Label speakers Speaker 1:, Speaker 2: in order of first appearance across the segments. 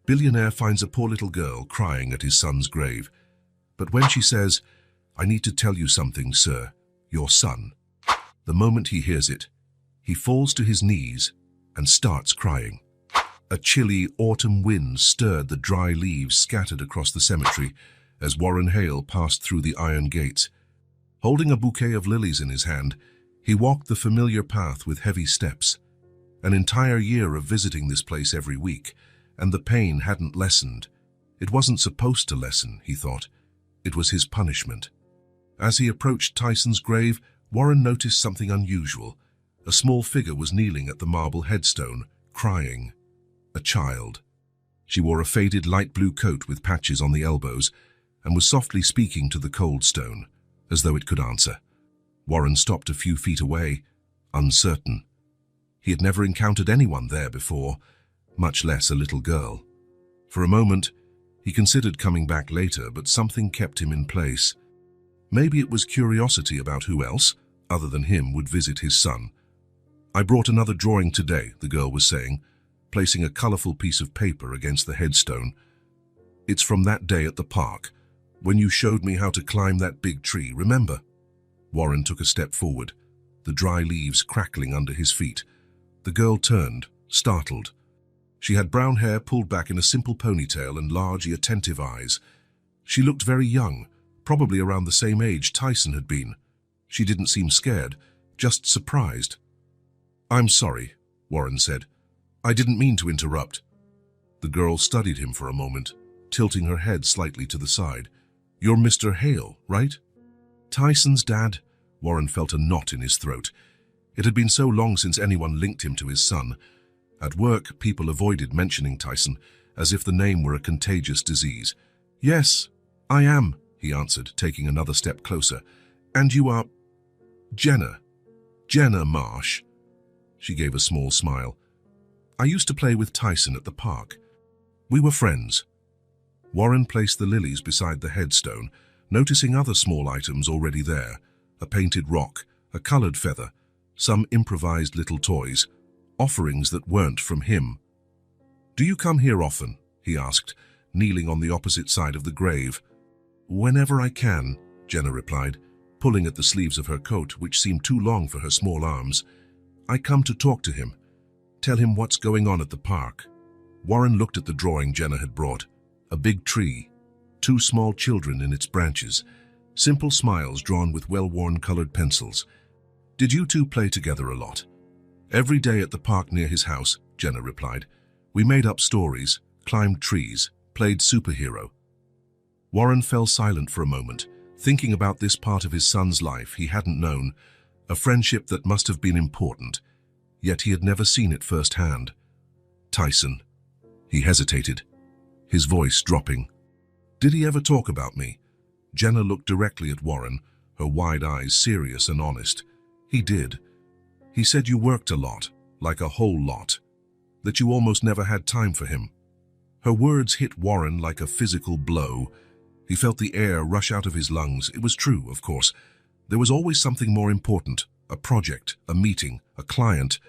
Speaker 1: Billionaire finds a poor little girl crying at his son's grave. But when she says, "I need to tell you something, sir, your son," the moment he hears it, he falls to his knees and starts crying. A chilly autumn wind stirred the dry leaves scattered across the cemetery as Warren Hale passed through the iron gates. Holding a bouquet of lilies in his hand, he walked the familiar path with heavy steps. An entire year of visiting this place every week, and the pain hadn't lessened. It wasn't supposed to lessen, he thought. It was his punishment. As he approached Tyson's grave, Warren noticed something unusual. A small figure was kneeling at the marble headstone, crying. A child. She wore a faded light blue coat with patches on the elbows and was softly speaking to the cold stone, as though it could answer. Warren stopped a few feet away, uncertain. He had never encountered anyone there before, much less a little girl. For a moment, he considered coming back later, but something kept him in place. Maybe it was curiosity about who else, other than him, would visit his son. "I brought another drawing today," the girl was saying, placing a colorful piece of paper against the headstone. "It's from that day at the park, when you showed me how to climb that big tree, remember?" Warren took a step forward, the dry leaves crackling under his feet. The girl turned, startled. She had brown hair pulled back in a simple ponytail and large, attentive eyes. She looked very young, probably around the same age Tyson had been. She didn't seem scared, just surprised. "I'm sorry," Warren said. "I didn't mean to interrupt." The girl studied him for a moment, tilting her head slightly to the side. "You're Mr. Hale, right?" "Tyson's dad." Warren felt a knot in his throat. It had been so long since anyone linked him to his son. At work, people avoided mentioning Tyson, as if the name were a contagious disease. "Yes, I am," he answered, taking another step closer. "And you are—" Jenna Marsh." She gave a small smile. "I used to play with Tyson at the park. We were friends." Warren placed the lilies beside the headstone, noticing other small items already there. A painted rock, a colored feather, some improvised little toys, offerings that weren't from him. "Do you come here often?" he asked, kneeling on the opposite side of the grave. "Whenever I can," Jenna replied, pulling at the sleeves of her coat, which seemed too long for her small arms. "I come to talk to him, tell him what's going on at the park." Warren looked at the drawing Jenna had brought. A big tree, two small children in its branches, simple smiles drawn with well-worn colored pencils. "Did you two play together a lot?" "Every day at the park near his house," Jenna replied. "We made up stories, climbed trees, played superhero." Warren fell silent for a moment, thinking about this part of his son's life he hadn't known, a friendship that must have been important, yet he had never seen it firsthand. "Tyson." He hesitated, his voice dropping. "Did he ever talk about me?" Jenna looked directly at Warren, her wide eyes serious and honest. "He did. He said you worked a lot, like a whole lot, that you almost never had time for him." Her words hit Warren like a physical blow. He felt the air rush out of his lungs. It was true, of course. There was always something more important, a project, a meeting, a client,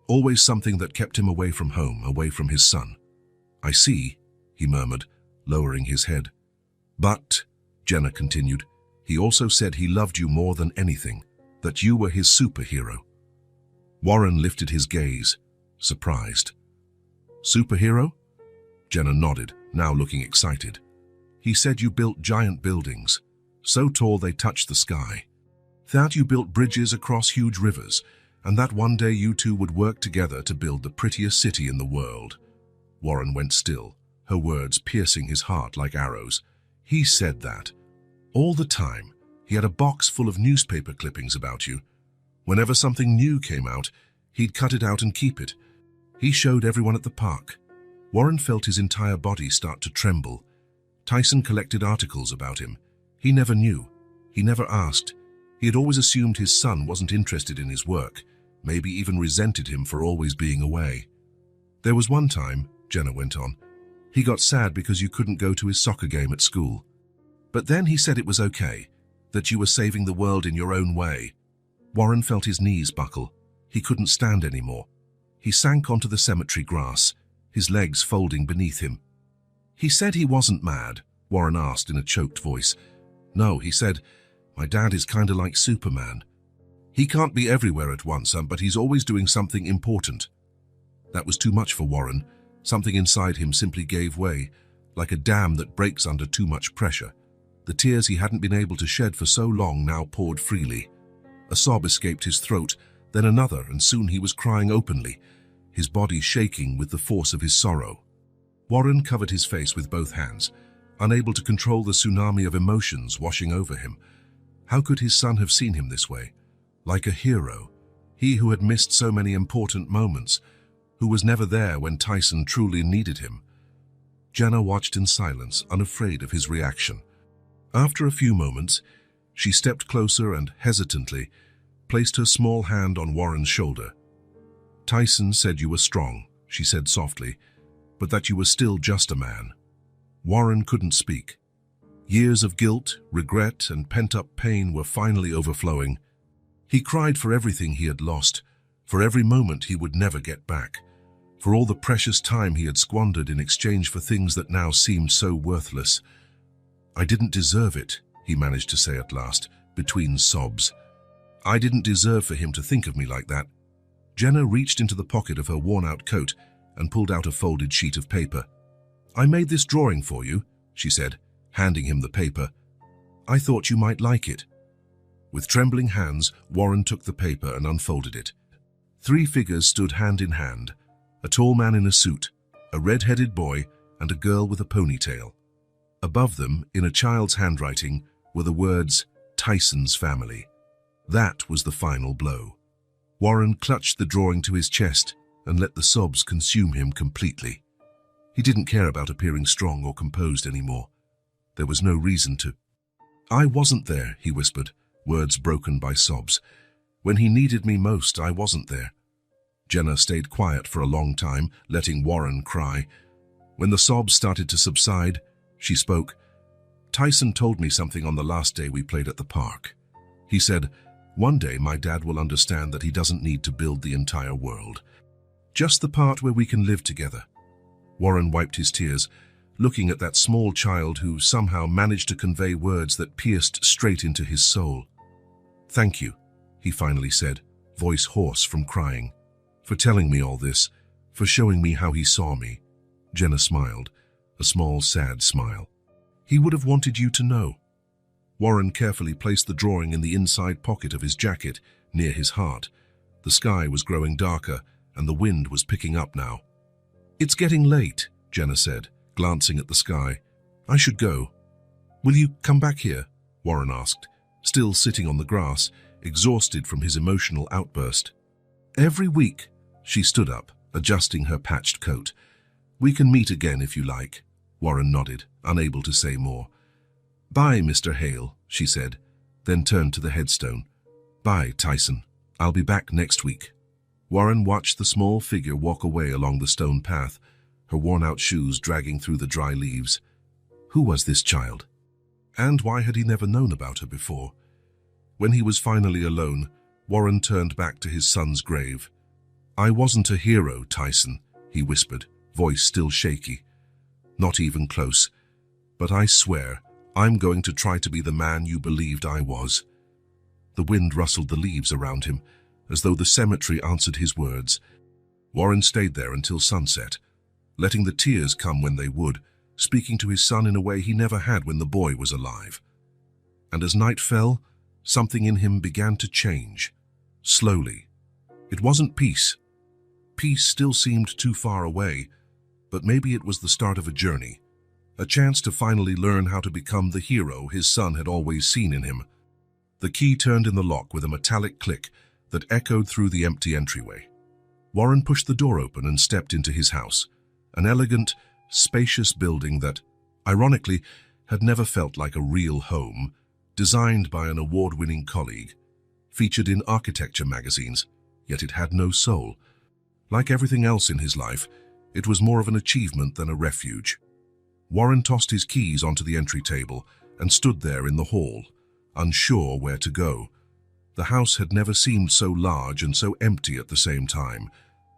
Speaker 1: always something that kept him away from home, away from his son. "I see," he murmured, lowering his head. "But," Jenna continued, "he also said he loved you more than anything, that you were his superhero." Warren lifted his gaze, surprised. "Superhero?" Jenna nodded, now looking excited. "He said you built giant buildings, so tall they touched the sky. That you built bridges across huge rivers, and that one day you two would work together to build the prettiest city in the world." Warren went still, her words piercing his heart like arrows. "He said that. All the time. He had a box full of newspaper clippings about you. Whenever something new came out, he'd cut it out and keep it. He showed everyone at the park." Warren felt his entire body start to tremble. Tyson collected articles about him. He never knew. He never asked. He had always assumed his son wasn't interested in his work, maybe even resented him for always being away. "There was one time," Jenna went on, "he got sad because you couldn't go to his soccer game at school. But then he said it was okay, that you were saving the world in your own way." Warren felt his knees buckle. He couldn't stand anymore. He sank onto the cemetery grass, his legs folding beneath him, He said he wasn't mad, Warren asked in a choked voice. No, he said, my dad is kinda like Superman. He can't be everywhere at once, but he's always doing something important. That was too much for Warren. Something inside him simply gave way, like a dam that breaks under too much pressure. The tears he hadn't been able to shed for so long now poured freely. A sob escaped his throat, then another, and soon he was crying openly, his body shaking with the force of his sorrow. Warren covered his face with both hands, unable to control the tsunami of emotions washing over him. How could his son have seen him this way? Like a hero, he who had missed so many important moments, who was never there when Tyson truly needed him. Jenna watched in silence, unafraid of his reaction. After a few moments, she stepped closer and, hesitantly, placed her small hand on Warren's shoulder. Tyson said you were strong, she said softly, but that you were still just a man. Warren couldn't speak. Years of guilt, regret, and pent-up pain were finally overflowing. He cried for everything he had lost, for every moment he would never get back, for all the precious time he had squandered in exchange for things that now seemed so worthless. I didn't deserve it, he managed to say at last, between sobs. I didn't deserve for him to think of me like that. Jenna reached into the pocket of her worn-out coat and pulled out a folded sheet of paper. I made this drawing for you, she said, handing him the paper. I thought you might like it. With trembling hands, Warren took the paper and unfolded it. 3 figures stood hand in hand, a tall man in a suit, a red-headed boy, and a girl with a ponytail. Above them, in a child's handwriting, were the words, Tyson's family. That was the final blow. Warren clutched the drawing to his chest and let the sobs consume him completely. He didn't care about appearing strong or composed anymore. There was no reason to. I wasn't there, he whispered, words broken by sobs. When he needed me most, I wasn't there. Jenna stayed quiet for a long time, letting Warren cry. When the sobs started to subside, she spoke. Tyson told me something on the last day we played at the park. He said, one day my dad will understand that he doesn't need to build the entire world. Just the part where we can live together. Warren wiped his tears, looking at that small child who somehow managed to convey words that pierced straight into his soul. Thank you, he finally said, voice hoarse from crying, for telling me all this, for showing me how he saw me. Jenna smiled, a small, sad smile. He would have wanted you to know. Warren carefully placed the drawing in the inside pocket of his jacket, near his heart. The sky was growing darker, and the wind was picking up now. It's getting late, Jenna said, glancing at the sky. I should go. Will you come back here? Warren asked, still sitting on the grass, exhausted from his emotional outburst. Every week. She stood up, adjusting her patched coat. We can meet again if you like. Warren nodded, unable to say more. Bye, Mr. Hale, she said, then turned to the headstone. Bye, Tyson. I'll be back next week. Warren watched the small figure walk away along the stone path, her worn-out shoes dragging through the dry leaves. Who was this child? And why had he never known about her before? When he was finally alone, Warren turned back to his son's grave. I wasn't a hero, Tyson, he whispered, voice still shaky. Not even close. But I swear, I'm going to try to be the man you believed I was. The wind rustled the leaves around him, as though the cemetery answered his words. Warren stayed there until sunset, letting the tears come when they would, speaking to his son in a way he never had when the boy was alive. And as night fell, something in him began to change, slowly. It wasn't peace. Peace still seemed too far away, but maybe it was the start of a journey, a chance to finally learn how to become the hero his son had always seen in him. The key turned in the lock with a metallic click that echoed through the empty entryway. Warren pushed the door open and stepped into his house, an elegant, spacious building that, ironically, had never felt like a real home, designed by an award-winning colleague, featured in architecture magazines, yet it had no soul. Like everything else in his life, it was more of an achievement than a refuge. Warren tossed his keys onto the entry table and stood there in the hall, unsure where to go. The house had never seemed so large and so empty at the same time.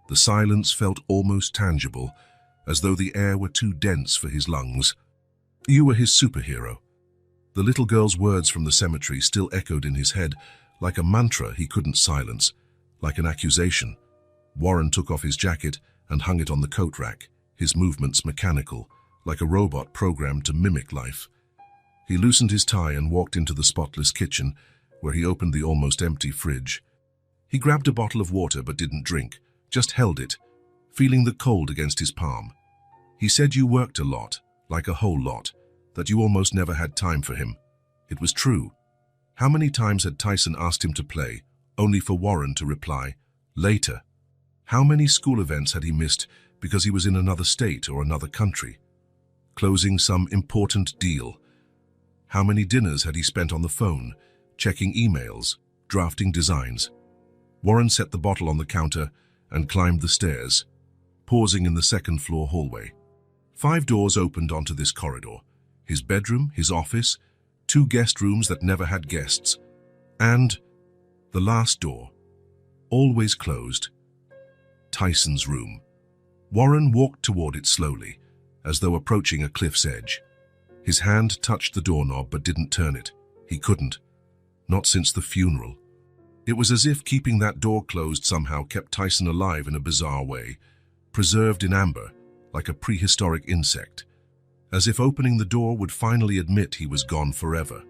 Speaker 1: The silence felt almost tangible, as though the air were too dense for his lungs. You were his superhero. The little girl's words from the cemetery still echoed in his head, like a mantra he couldn't silence, like an accusation. Warren took off his jacket and hung it on the coat rack, his movements mechanical, like a robot programmed to mimic life. He loosened his tie and walked into the spotless kitchen, where he opened the almost empty fridge. He grabbed a bottle of water but didn't drink, just held it, feeling the cold against his palm. He said you worked a lot, like a whole lot, that you almost never had time for him. It was true. How many times had Tyson asked him to play, only for Warren to reply, "Later"? How many school events had he missed because he was in another state or another country, closing some important deal? How many dinners had he spent on the phone, checking emails, drafting designs? Warren set the bottle on the counter and climbed the stairs, pausing in the second-floor hallway. 5 doors opened onto this corridor: his bedroom, his office, 2 guest rooms that never had guests, and the last door, always closed, Tyson's room. Warren walked toward it slowly, as though approaching a cliff's edge. His hand touched the doorknob but didn't turn it. He couldn't. Not since the funeral. It was as if keeping that door closed somehow kept Tyson alive in a bizarre way, preserved in amber, like a prehistoric insect. As if opening the door would finally admit he was gone forever.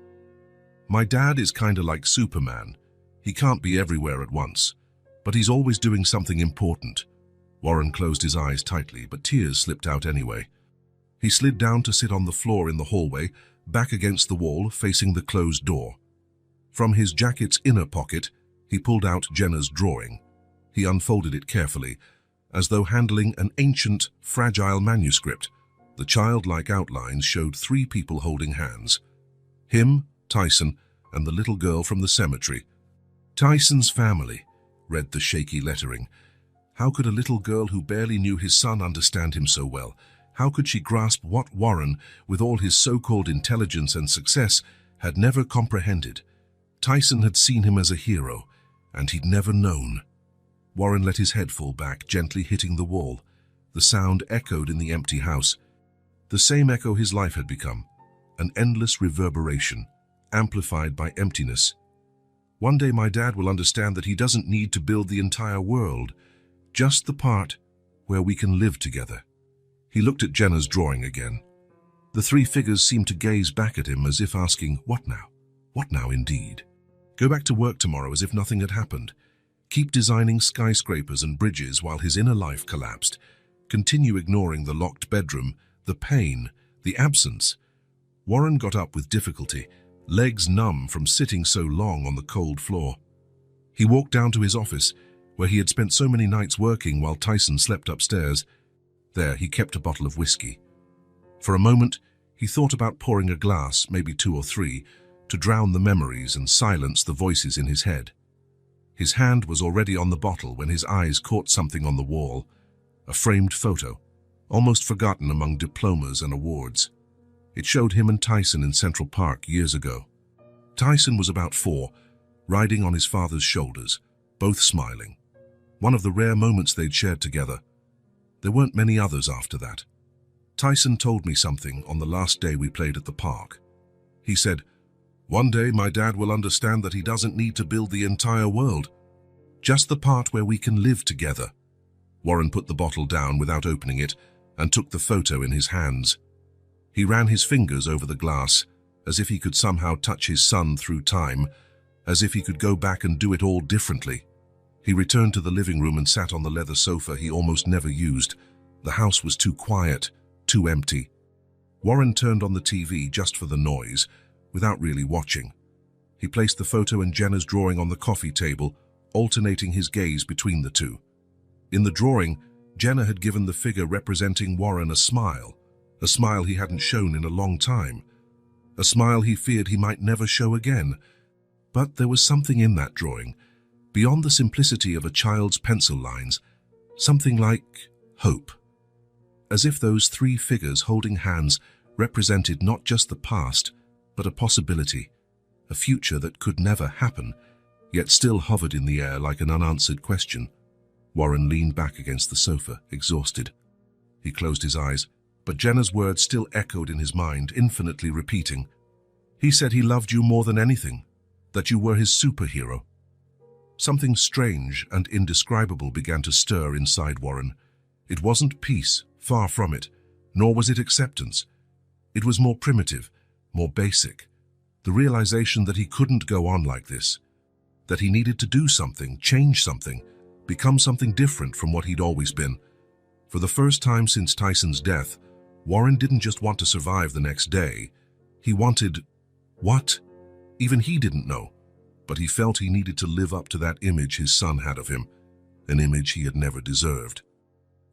Speaker 1: My dad is kinda like Superman. He can't be everywhere at once, but he's always doing something important. Warren closed his eyes tightly, but tears slipped out anyway. He slid down to sit on the floor in the hallway, back against the wall, facing the closed door. From his jacket's inner pocket, he pulled out Jenna's drawing. He unfolded it carefully, as though handling an ancient, fragile manuscript. The childlike outlines showed 3 people holding hands. Him, Tyson, and the little girl from the cemetery. Tyson's family, read the shaky lettering. How could a little girl who barely knew his son understand him so well? How could she grasp what Warren, with all his so-called intelligence and success, had never comprehended? Tyson had seen him as a hero, and he'd never known. Warren let his head fall back, gently hitting the wall. The sound echoed in the empty house. The same echo his life had become, an endless reverberation, amplified by emptiness. One day my dad will understand that he doesn't need to build the entire world, just the part where we can live together. He looked at Jenna's drawing again. The 3 figures seemed to gaze back at him as if asking, "What now? What now indeed?" Go back to work tomorrow as if nothing had happened. Keep designing skyscrapers and bridges while his inner life collapsed. Continue ignoring the locked bedroom, the pain, the absence. Warren got up with difficulty, legs numb from sitting so long on the cold floor. He walked down to his office, where he had spent so many nights working while Tyson slept upstairs. There, he kept a bottle of whiskey. For a moment, he thought about pouring a glass, maybe 2 or 3, to drown the memories and silence the voices in his head. His hand was already on the bottle when his eyes caught something on the wall, a framed photo, almost forgotten among diplomas and awards. It showed him and Tyson in Central Park years ago. Tyson was about 4, riding on his father's shoulders, both smiling. One of the rare moments they'd shared together. There weren't many others after that. Tyson told me something on the last day we played at the park. He said, "One day my dad will understand that he doesn't need to build the entire world, just the part where we can live together." Warren put the bottle down without opening it and took the photo in his hands. He ran his fingers over the glass, as if he could somehow touch his son through time, as if he could go back and do it all differently. He returned to the living room and sat on the leather sofa he almost never used. The house was too quiet, too empty. Warren turned on the TV just for the noise, without really watching. He placed the photo and Jenna's drawing on the coffee table, alternating his gaze between the two. In the drawing, Jenna had given the figure representing Warren a smile he hadn't shown in a long time, a smile he feared he might never show again. But there was something in that drawing, beyond the simplicity of a child's pencil lines, something like hope. As if those 3 figures holding hands represented not just the past, but a possibility, a future that could never happen, yet still hovered in the air like an unanswered question. Warren leaned back against the sofa, exhausted. He closed his eyes, but Jenna's words still echoed in his mind, infinitely repeating. He said he loved you more than anything, that you were his superhero. Something strange and indescribable began to stir inside Warren. It wasn't peace, far from it, nor was it acceptance. It was more primitive, more basic. The realization that he couldn't go on like this, that he needed to do something, change something, become something different from what he'd always been. For the first time since Tyson's death, Warren didn't just want to survive the next day. He wanted... what? Even he didn't know. But he felt he needed to live up to that image his son had of him, an image he had never deserved.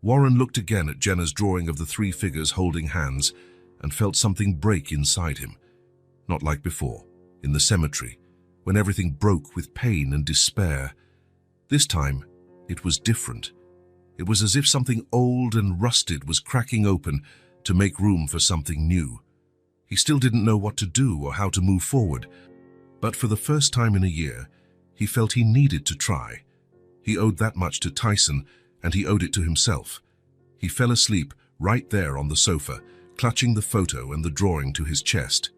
Speaker 1: Warren looked again at Jenna's drawing of the three figures holding hands and felt something break inside him. Not like before, in the cemetery, when everything broke with pain and despair. This time, it was different. It was as if something old and rusted was cracking open to make room for something new. He still didn't know what to do or how to move forward, but for the first time in a year, he felt he needed to try. He owed that much to Tyson, and he owed it to himself. He fell asleep right there on the sofa, clutching the photo and the drawing to his chest.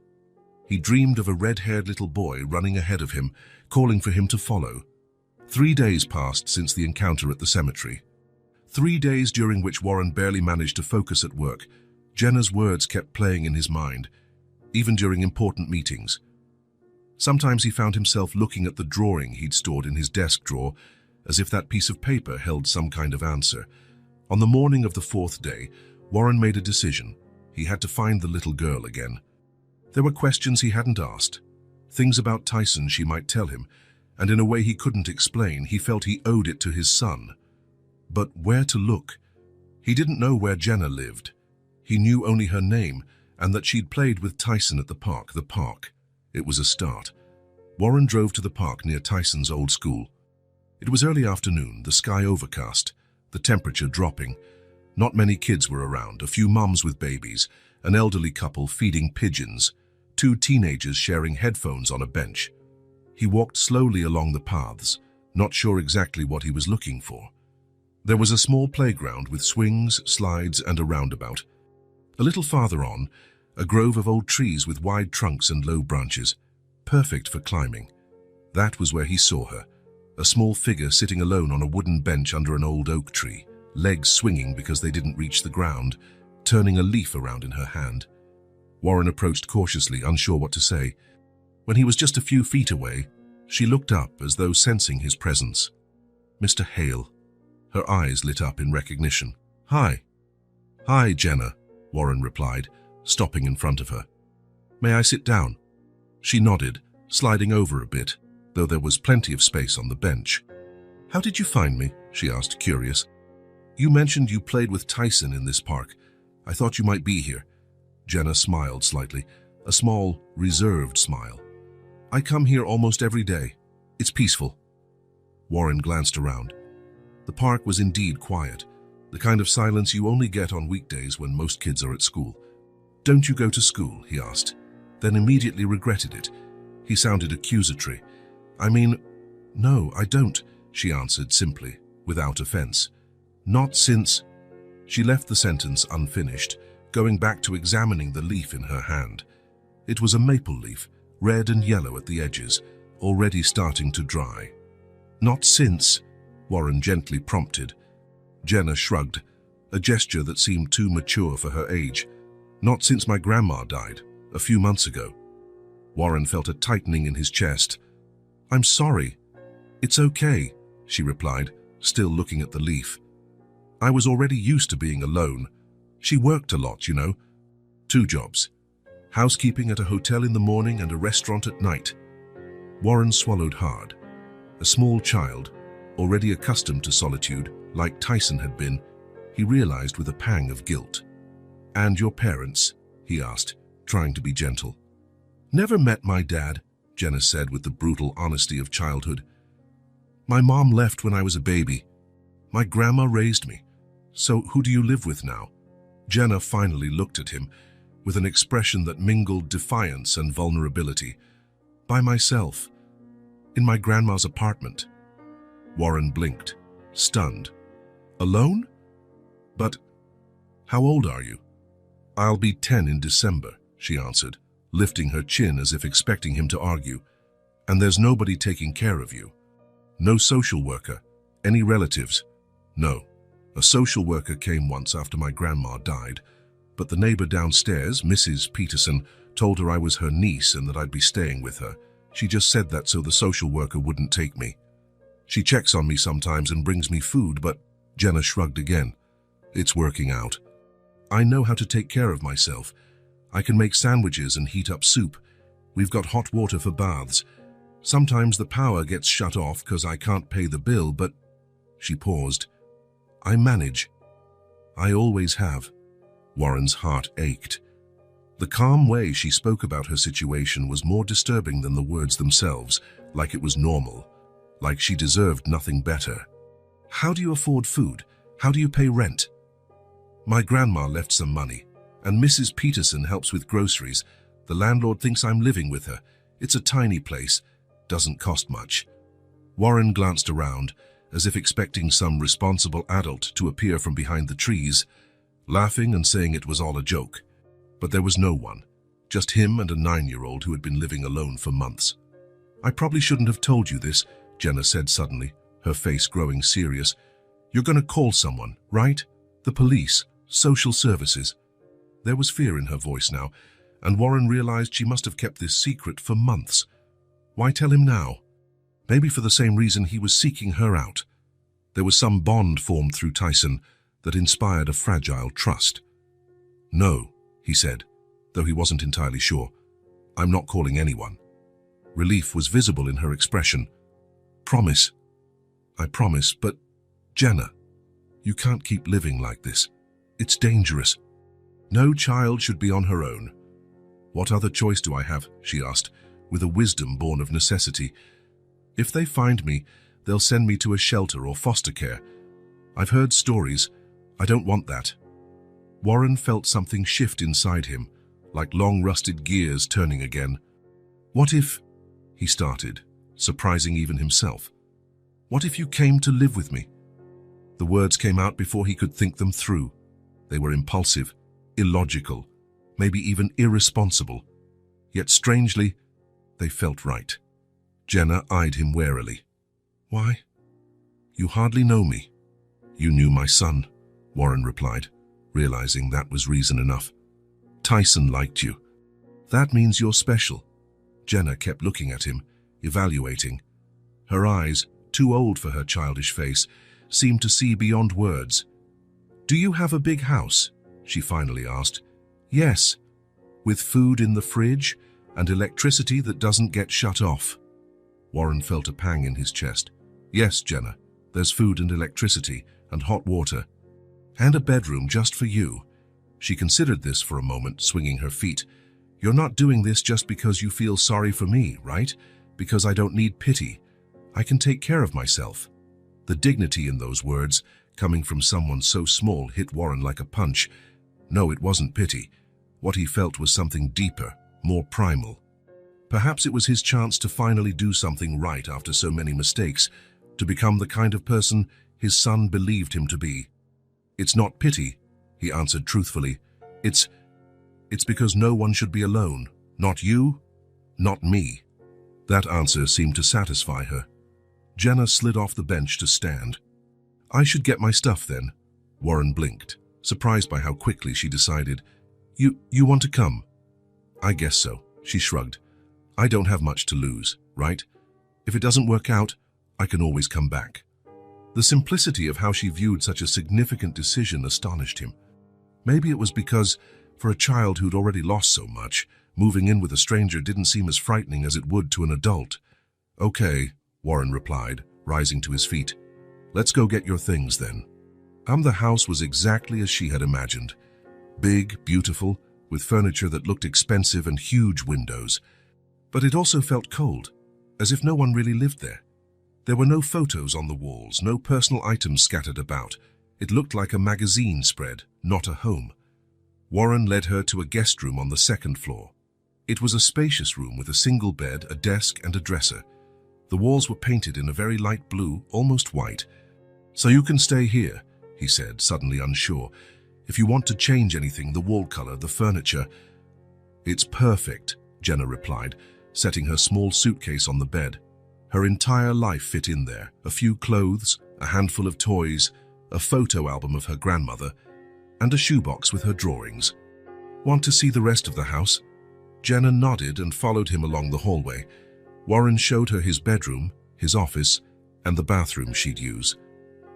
Speaker 1: He dreamed of a red-haired little boy running ahead of him, calling for him to follow. 3 days passed since the encounter at the cemetery. 3 days during which Warren barely managed to focus at work. Jenna's words kept playing in his mind, even during important meetings. Sometimes he found himself looking at the drawing he'd stored in his desk drawer, as if that piece of paper held some kind of answer. On the morning of the 4th day, Warren made a decision. He had to find the little girl again. There were questions he hadn't asked, things about Tyson she might tell him, and in a way he couldn't explain, he felt he owed it to his son. But where to look? He didn't know where Jenna lived. He knew only her name, and that she'd played with Tyson at the park. The park. It was a start. Warren drove to the park near Tyson's old school. It was early afternoon, the sky overcast, the temperature dropping. Not many kids were around, a few mums with babies, an elderly couple feeding pigeons, 2 teenagers sharing headphones on a bench. He walked slowly along the paths, not sure exactly what he was looking for. There was a small playground with swings, slides, and a roundabout. A little farther on, a grove of old trees with wide trunks and low branches, perfect for climbing. That was where he saw her, a small figure sitting alone on a wooden bench under an old oak tree, legs swinging because they didn't reach the ground, turning a leaf around in her hand. Warren approached cautiously, unsure what to say. When he was just a few feet away, she looked up as though sensing his presence. Mr. Hale. Her eyes lit up in recognition. "Hi." "Hi, Jenna," Warren replied, stopping in front of her. "May I sit down?" She nodded, sliding over a bit, though there was plenty of space on the bench. "How did you find me?" she asked, curious. "You mentioned you played with Tyson in this park. I thought you might be here." Jenna smiled slightly, a small, reserved smile. "I come here almost every day. It's peaceful." Warren glanced around. The park was indeed quiet, the kind of silence you only get on weekdays when most kids are at school. "Don't you go to school?" he asked, then immediately regretted it. He sounded accusatory. "I mean, no, I don't," she answered simply, without offense. "Not since..." She left the sentence unfinished, going back to examining the leaf in her hand. It was a maple leaf, red and yellow at the edges, already starting to dry. "Not since," Warren gently prompted. Jenna shrugged, a gesture that seemed too mature for her age. "Not since my grandma died, a few months ago." Warren felt a tightening in his chest. "I'm sorry." "It's okay," she replied, still looking at the leaf. "I was already used to being alone. She worked a lot, you know. 2 jobs. Housekeeping at a hotel in the morning and a restaurant at night." Warren swallowed hard. A small child, already accustomed to solitude, like Tyson had been, he realized with a pang of guilt. "And your parents?" he asked, trying to be gentle. "Never met my dad," Jenna said with the brutal honesty of childhood. "My mom left when I was a baby. My grandma raised me. So who do you live with now?" Jenna finally looked at him with an expression that mingled defiance and vulnerability. "By myself, in my grandma's apartment." Warren blinked, stunned. "Alone? But How old are you? I'll be 10 in December, she answered, lifting her chin as if expecting him to argue. And there's nobody taking care of you. No social worker? Any relatives? No. A social worker came once after my grandma died, but the neighbor downstairs, Mrs. Peterson, told her I was her niece and that I'd be staying with her. She just said that so the social worker wouldn't take me. She checks on me sometimes and brings me food, but Jenna shrugged again. It's working out. I know how to take care of myself. I can make sandwiches and heat up soup. We've got hot water for baths. Sometimes the power gets shut off because I can't pay the bill, but... She paused. I manage. I always have. Warren's heart ached. The calm way she spoke about her situation was more disturbing than the words themselves, like it was normal, like she deserved nothing better. How do you afford food? How do you pay rent? My grandma left some money, and Mrs. Peterson helps with groceries. The landlord thinks I'm living with her. It's a tiny place. Doesn't cost much. Warren glanced around, as if expecting some responsible adult to appear from behind the trees, laughing and saying it was all a joke. But there was no one, just him and a 9-year-old who had been living alone for months. I probably shouldn't have told you this, Jenna said suddenly, her face growing serious. You're going to call someone, right? The police, social services. There was fear in her voice now, and Warren realized she must have kept this secret for months. Why tell him now? Maybe for the same reason he was seeking her out. There was some bond formed through Tyson that inspired a fragile trust. No, he said, though he wasn't entirely sure. I'm not calling anyone. Relief was visible in her expression. Promise. I promise, but Jenna, you can't keep living like this. It's dangerous. No child should be on her own. What other choice do I have? She asked, with a wisdom born of necessity. If they find me, they'll send me to a shelter or foster care. I've heard stories. I don't want that. Warren felt something shift inside him, like long rusted gears turning again. What if, he started, surprising even himself. What if you came to live with me? The words came out before he could think them through. They were impulsive, illogical, maybe even irresponsible. Yet strangely, they felt right. Jenna eyed him warily. Why? You hardly know me. You knew my son, Warren replied, realizing that was reason enough. Tyson liked you. That means you're special. Jenna kept looking at him, evaluating. Her eyes, too old for her childish face, seemed to see beyond words. Do you have a big house? She finally asked. Yes. With food in the fridge and electricity that doesn't get shut off. Warren felt a pang in his chest. Yes, Jenna, there's food and electricity and hot water. And a bedroom just for you. She considered this for a moment, swinging her feet. You're not doing this just because you feel sorry for me, right? Because I don't need pity. I can take care of myself. The dignity in those words, coming from someone so small, hit Warren like a punch. No, it wasn't pity. What he felt was something deeper, more primal. Perhaps it was his chance to finally do something right after so many mistakes, to become the kind of person his son believed him to be. It's not pity, he answered truthfully. It's because no one should be alone. Not you, not me. That answer seemed to satisfy her. Jenna slid off the bench to stand. I should get my stuff then. Warren blinked, surprised by how quickly she decided. You want to come? I guess so, she shrugged. I don't have much to lose, right? If it doesn't work out, I can always come back. The simplicity of how she viewed such a significant decision astonished him. Maybe it was because, for a child who'd already lost so much, moving in with a stranger didn't seem as frightening as it would to an adult. Okay, Warren replied, rising to his feet. Let's go get your things then. The house was exactly as she had imagined. Big, beautiful, with furniture that looked expensive and huge windows. But it also felt cold, as if no one really lived there. There were no photos on the walls, no personal items scattered about. It looked like a magazine spread, not a home. Warren led her to a guest room on the second floor. It was a spacious room with a single bed, a desk, and a dresser. The walls were painted in a very light blue, almost white. So you can stay here, he said, suddenly unsure. If you want to change anything, the wall color, the furniture—" "It's perfect," Jenna replied, setting her small suitcase on the bed. Her entire life fit in there. A few clothes, a handful of toys, a photo album of her grandmother, and a shoebox with her drawings. "Want to see the rest of the house?" Jenna nodded and followed him along the hallway. Warren showed her his bedroom, his office, and the bathroom she'd use.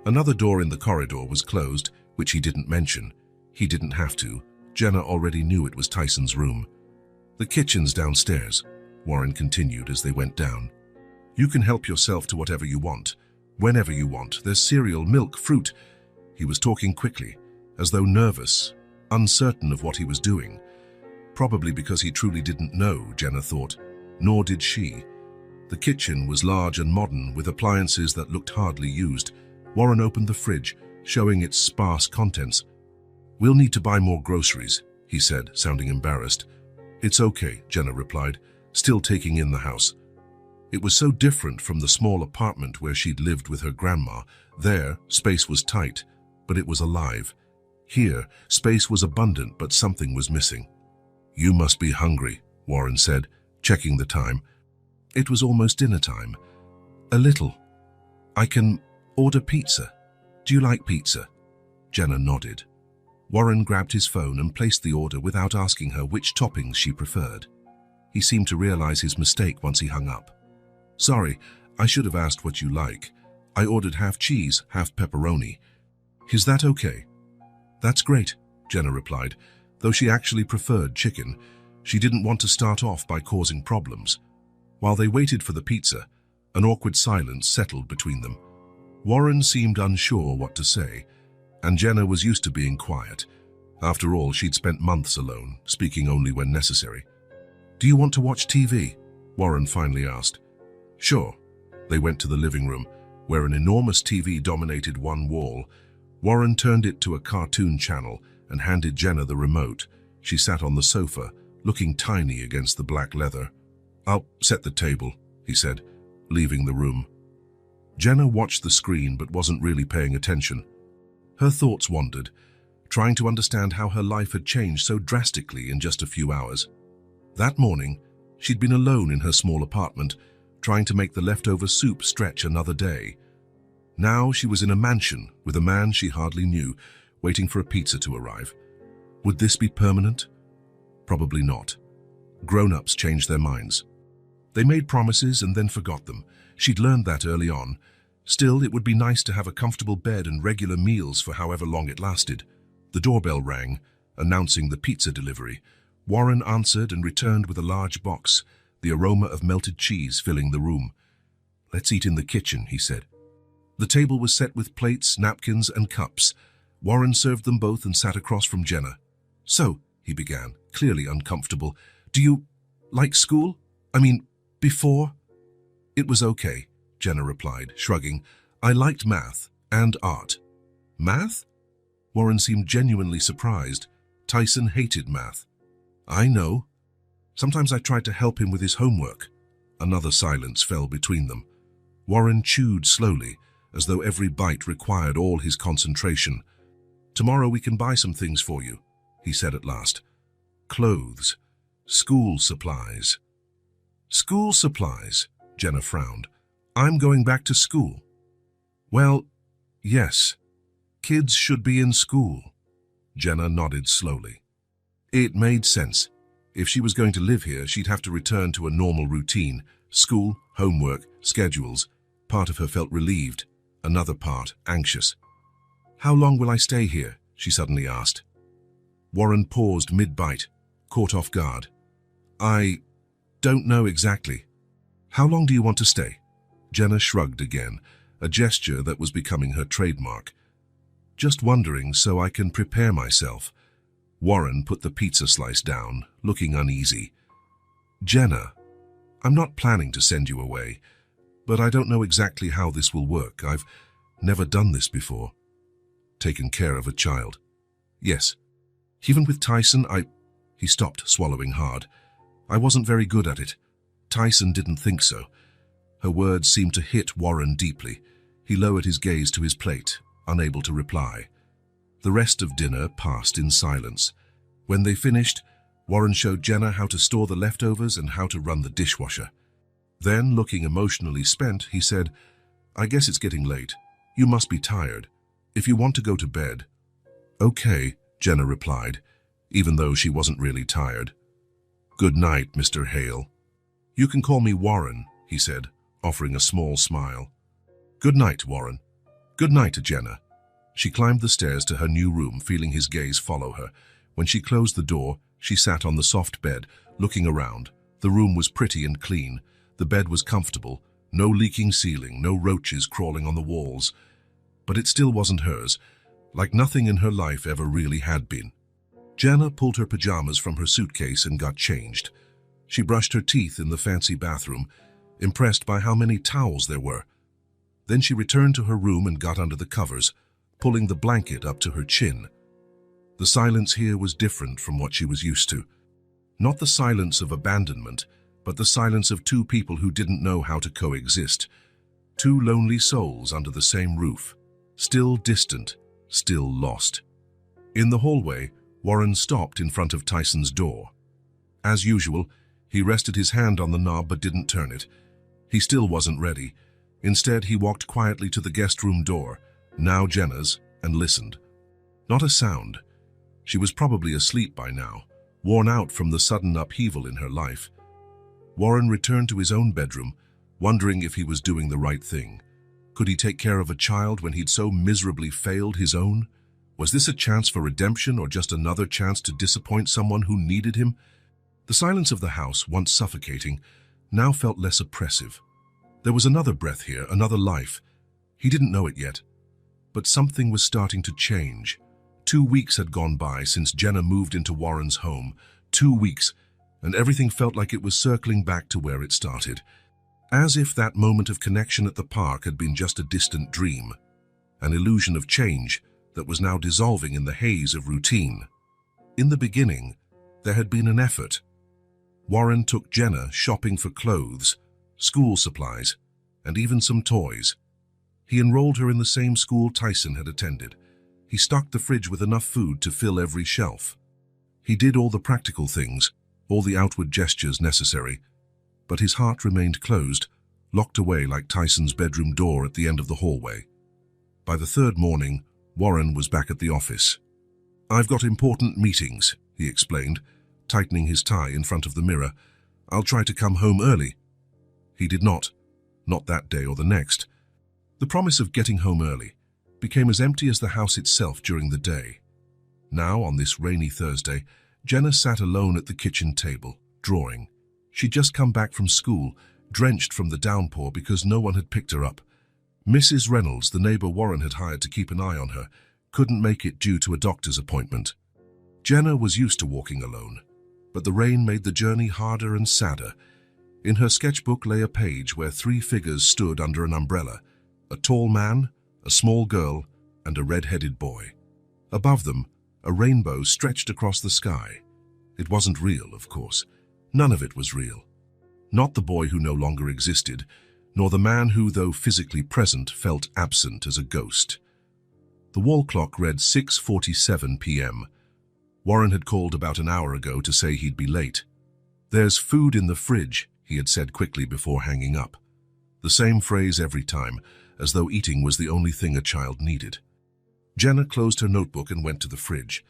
Speaker 1: Another door in the corridor was closed, which he didn't mention. He didn't have to. Jenna already knew it was Tyson's room. "The kitchen's downstairs," Warren continued as they went down. "You can help yourself to whatever you want, whenever you want. There's cereal, milk, fruit." He was talking quickly, as though nervous, uncertain of what he was doing. Probably because he truly didn't know, Jenna thought. Nor did she. The kitchen was large and modern, with appliances that looked hardly used. Warren opened the fridge, showing its sparse contents. "We'll need to buy more groceries," he said, sounding embarrassed. "It's okay," Jenna replied, still taking in the house. It was so different from the small apartment where she'd lived with her grandma. There, space was tight, but it was alive. Here, space was abundant, but something was missing. "You must be hungry," Warren said, checking the time. It was almost dinner time. "A little. I can order pizza. Do you like pizza?" Jenna nodded. Warren grabbed his phone and placed the order without asking her which toppings she preferred. He seemed to realize his mistake once he hung up. "Sorry, I should have asked what you like. I ordered half cheese, half pepperoni. Is that okay?" "That's great," Jenna replied. Though she actually preferred chicken, she didn't want to start off by causing problems. While they waited for the pizza, an awkward silence settled between them. Warren seemed unsure what to say, and Jenna was used to being quiet. After all, she'd spent months alone, speaking only when necessary. "Do you want to watch TV?" Warren finally asked. "Sure." They went to the living room, where an enormous TV dominated one wall. Warren turned it to a cartoon channel and handed Jenna the remote. She sat on the sofa, looking tiny against the black leather. "I'll set the table," he said, leaving the room. Jenna watched the screen but wasn't really paying attention. Her thoughts wandered, trying to understand how her life had changed so drastically in just a few hours. That morning, she'd been alone in her small apartment, trying to make the leftover soup stretch another day. Now she was in a mansion with a man she hardly knew, waiting for a pizza to arrive. Would this be permanent? Probably not. Grown-ups changed their minds. They made promises and then forgot them. She'd learned that early on. Still, it would be nice to have a comfortable bed and regular meals for however long it lasted. The doorbell rang, announcing the pizza delivery. Warren answered and returned with a large box, the aroma of melted cheese filling the room. "Let's eat in the kitchen," he said. The table was set with plates, napkins, and cups. Warren served them both and sat across from Jenna. "So," he began, clearly uncomfortable, "do you like school? I mean, before?" "It was okay," Jenna replied, shrugging. "I liked math and art." "Math?" Warren seemed genuinely surprised. Tyson hated math. "I know. Sometimes I tried to help him with his homework." Another silence fell between them. Warren chewed slowly, as though every bite required all his concentration. "Tomorrow we can buy some things for you," he said at last. "Clothes, school supplies." "School supplies?" Jenna frowned. "I'm going back to school." "Well, yes. Kids should be in school." Jenna nodded slowly. It made sense. If she was going to live here, she'd have to return to a normal routine. School, homework, schedules. Part of her felt relieved, another part anxious. "How long will I stay here?" she suddenly asked. Warren paused mid-bite, caught off guard. "I don't know exactly." "How long do you want to stay?" Jenna shrugged again, a gesture that was becoming her trademark. "Just wondering so I can prepare myself." Warren put the pizza slice down, looking uneasy. "Jenna, I'm not planning to send you away, but I don't know exactly how this will work. I've never done this before." "Taken care of a child?" "Yes. Even with Tyson, He stopped, swallowing hard. "I wasn't very good at it. Tyson didn't think so." Her words seemed to hit Warren deeply. He lowered his gaze to his plate, unable to reply. The rest of dinner passed in silence. When they finished, Warren showed Jenna how to store the leftovers and how to run the dishwasher. Then, looking emotionally spent, he said, "I guess it's getting late. You must be tired. If you want to go to bed." "Okay," Jenna replied, even though she wasn't really tired. "Good night, Mr. Hale." "You can call me Warren," he said, offering a small smile. "Good night, Warren." "Good night, Jenna." She climbed the stairs to her new room, feeling his gaze follow her. When she closed the door, she sat on the soft bed, looking around. The room was pretty and clean. The bed was comfortable, no leaking ceiling, no roaches crawling on the walls. But it still wasn't hers, like nothing in her life ever really had been. Jenna pulled her pajamas from her suitcase and got changed. She brushed her teeth in the fancy bathroom, impressed by how many towels there were. Then she returned to her room and got under the covers, pulling the blanket up to her chin. The silence here was different from what she was used to. Not the silence of abandonment, but the silence of two people who didn't know how to coexist. Two lonely souls under the same roof, still distant, still lost. In the hallway, Warren stopped in front of Tyson's door. As usual, he rested his hand on the knob but didn't turn it. He still wasn't ready. Instead, he walked quietly to the guest room door, now Jenna's, and listened. Not a sound. She was probably asleep by now, worn out from the sudden upheaval in her life. Warren returned to his own bedroom, wondering if he was doing the right thing. Could he take care of a child when he'd so miserably failed his own? Was this a chance for redemption or just another chance to disappoint someone who needed him? The silence of the house, once suffocating, now felt less oppressive. There was another breath here, another life. He didn't know it yet. But something was starting to change. 2 weeks had gone by since Jenna moved into Warren's home. 2 weeks, and everything felt like it was circling back to where it started. As if that moment of connection at the park had been just a distant dream, an illusion of change that was now dissolving in the haze of routine. In the beginning, there had been an effort. Warren took Jenna shopping for clothes, school supplies, and even some toys. He enrolled her in the same school Tyson had attended. He stocked the fridge with enough food to fill every shelf. He did all the practical things, all the outward gestures necessary, but his heart remained closed, locked away like Tyson's bedroom door at the end of the hallway. By the third morning, Warren was back at the office. "I've got important meetings," he explained, tightening his tie in front of the mirror. "I'll try to come home early." He did not that day or the next. The promise of getting home early became as empty as the house itself during the day. Now, on this rainy Thursday, Jenna sat alone at the kitchen table, drawing. She'd just come back from school, drenched from the downpour because no one had picked her up. Mrs. Reynolds, the neighbor Warren had hired to keep an eye on her, couldn't make it due to a doctor's appointment. Jenna was used to walking alone, but the rain made the journey harder and sadder. In her sketchbook lay a page where 3 figures stood under an umbrella: a tall man, a small girl, and a red-headed boy. Above them, a rainbow stretched across the sky. It wasn't real, of course. None of it was real. Not the boy who no longer existed, nor the man who, though physically present, felt absent as a ghost. The wall clock read 6:47 p.m. Warren had called about an hour ago to say he'd be late. "There's food in the fridge," he had said quickly before hanging up. The same phrase every time, as though eating was the only thing a child needed. Jenna closed her notebook and went to the fridge.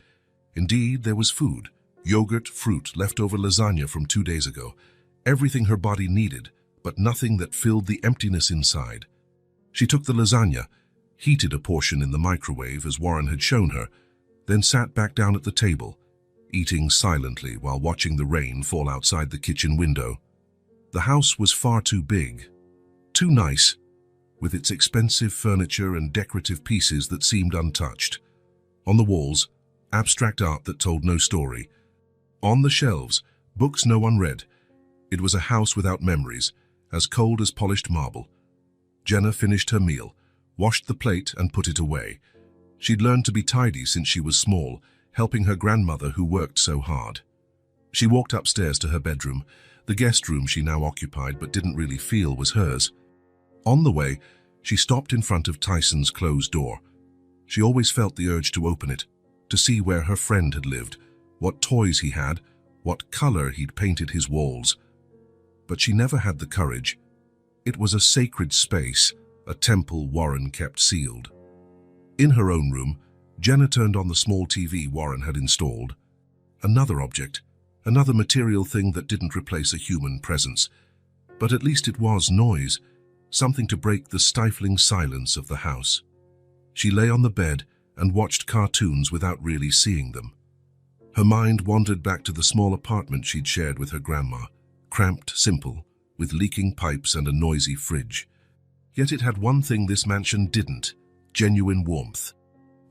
Speaker 1: Indeed, there was food: yogurt, fruit, leftover lasagna from 2 days ago. Everything her body needed, but nothing that filled the emptiness inside. She took the lasagna, heated a portion in the microwave as Warren had shown her, then sat back down at the table, eating silently while watching the rain fall outside the kitchen window. The house was far too big, too nice, with its expensive furniture and decorative pieces that seemed untouched. On the walls, abstract art that told no story. On the shelves, books no one read. It was a house without memories, as cold as polished marble. Jenna finished her meal, washed the plate and put it away. She'd learned to be tidy since she was small, helping her grandmother who worked so hard. She walked upstairs to her bedroom, the guest room she now occupied but didn't really feel was hers. On the way, she stopped in front of Tyson's closed door. She always felt the urge to open it, to see where her friend had lived, what toys he had, what color he'd painted his walls. But she never had the courage. It was a sacred space, a temple Warren kept sealed. In her own room, Jenna turned on the small TV Warren had installed. Another object, another material thing that didn't replace a human presence. But at least it was noise, something to break the stifling silence of the house. She lay on the bed and watched cartoons without really seeing them. Her mind wandered back to the small apartment she'd shared with her grandma, cramped, simple, with leaking pipes and a noisy fridge. Yet it had one thing this mansion didn't: genuine warmth.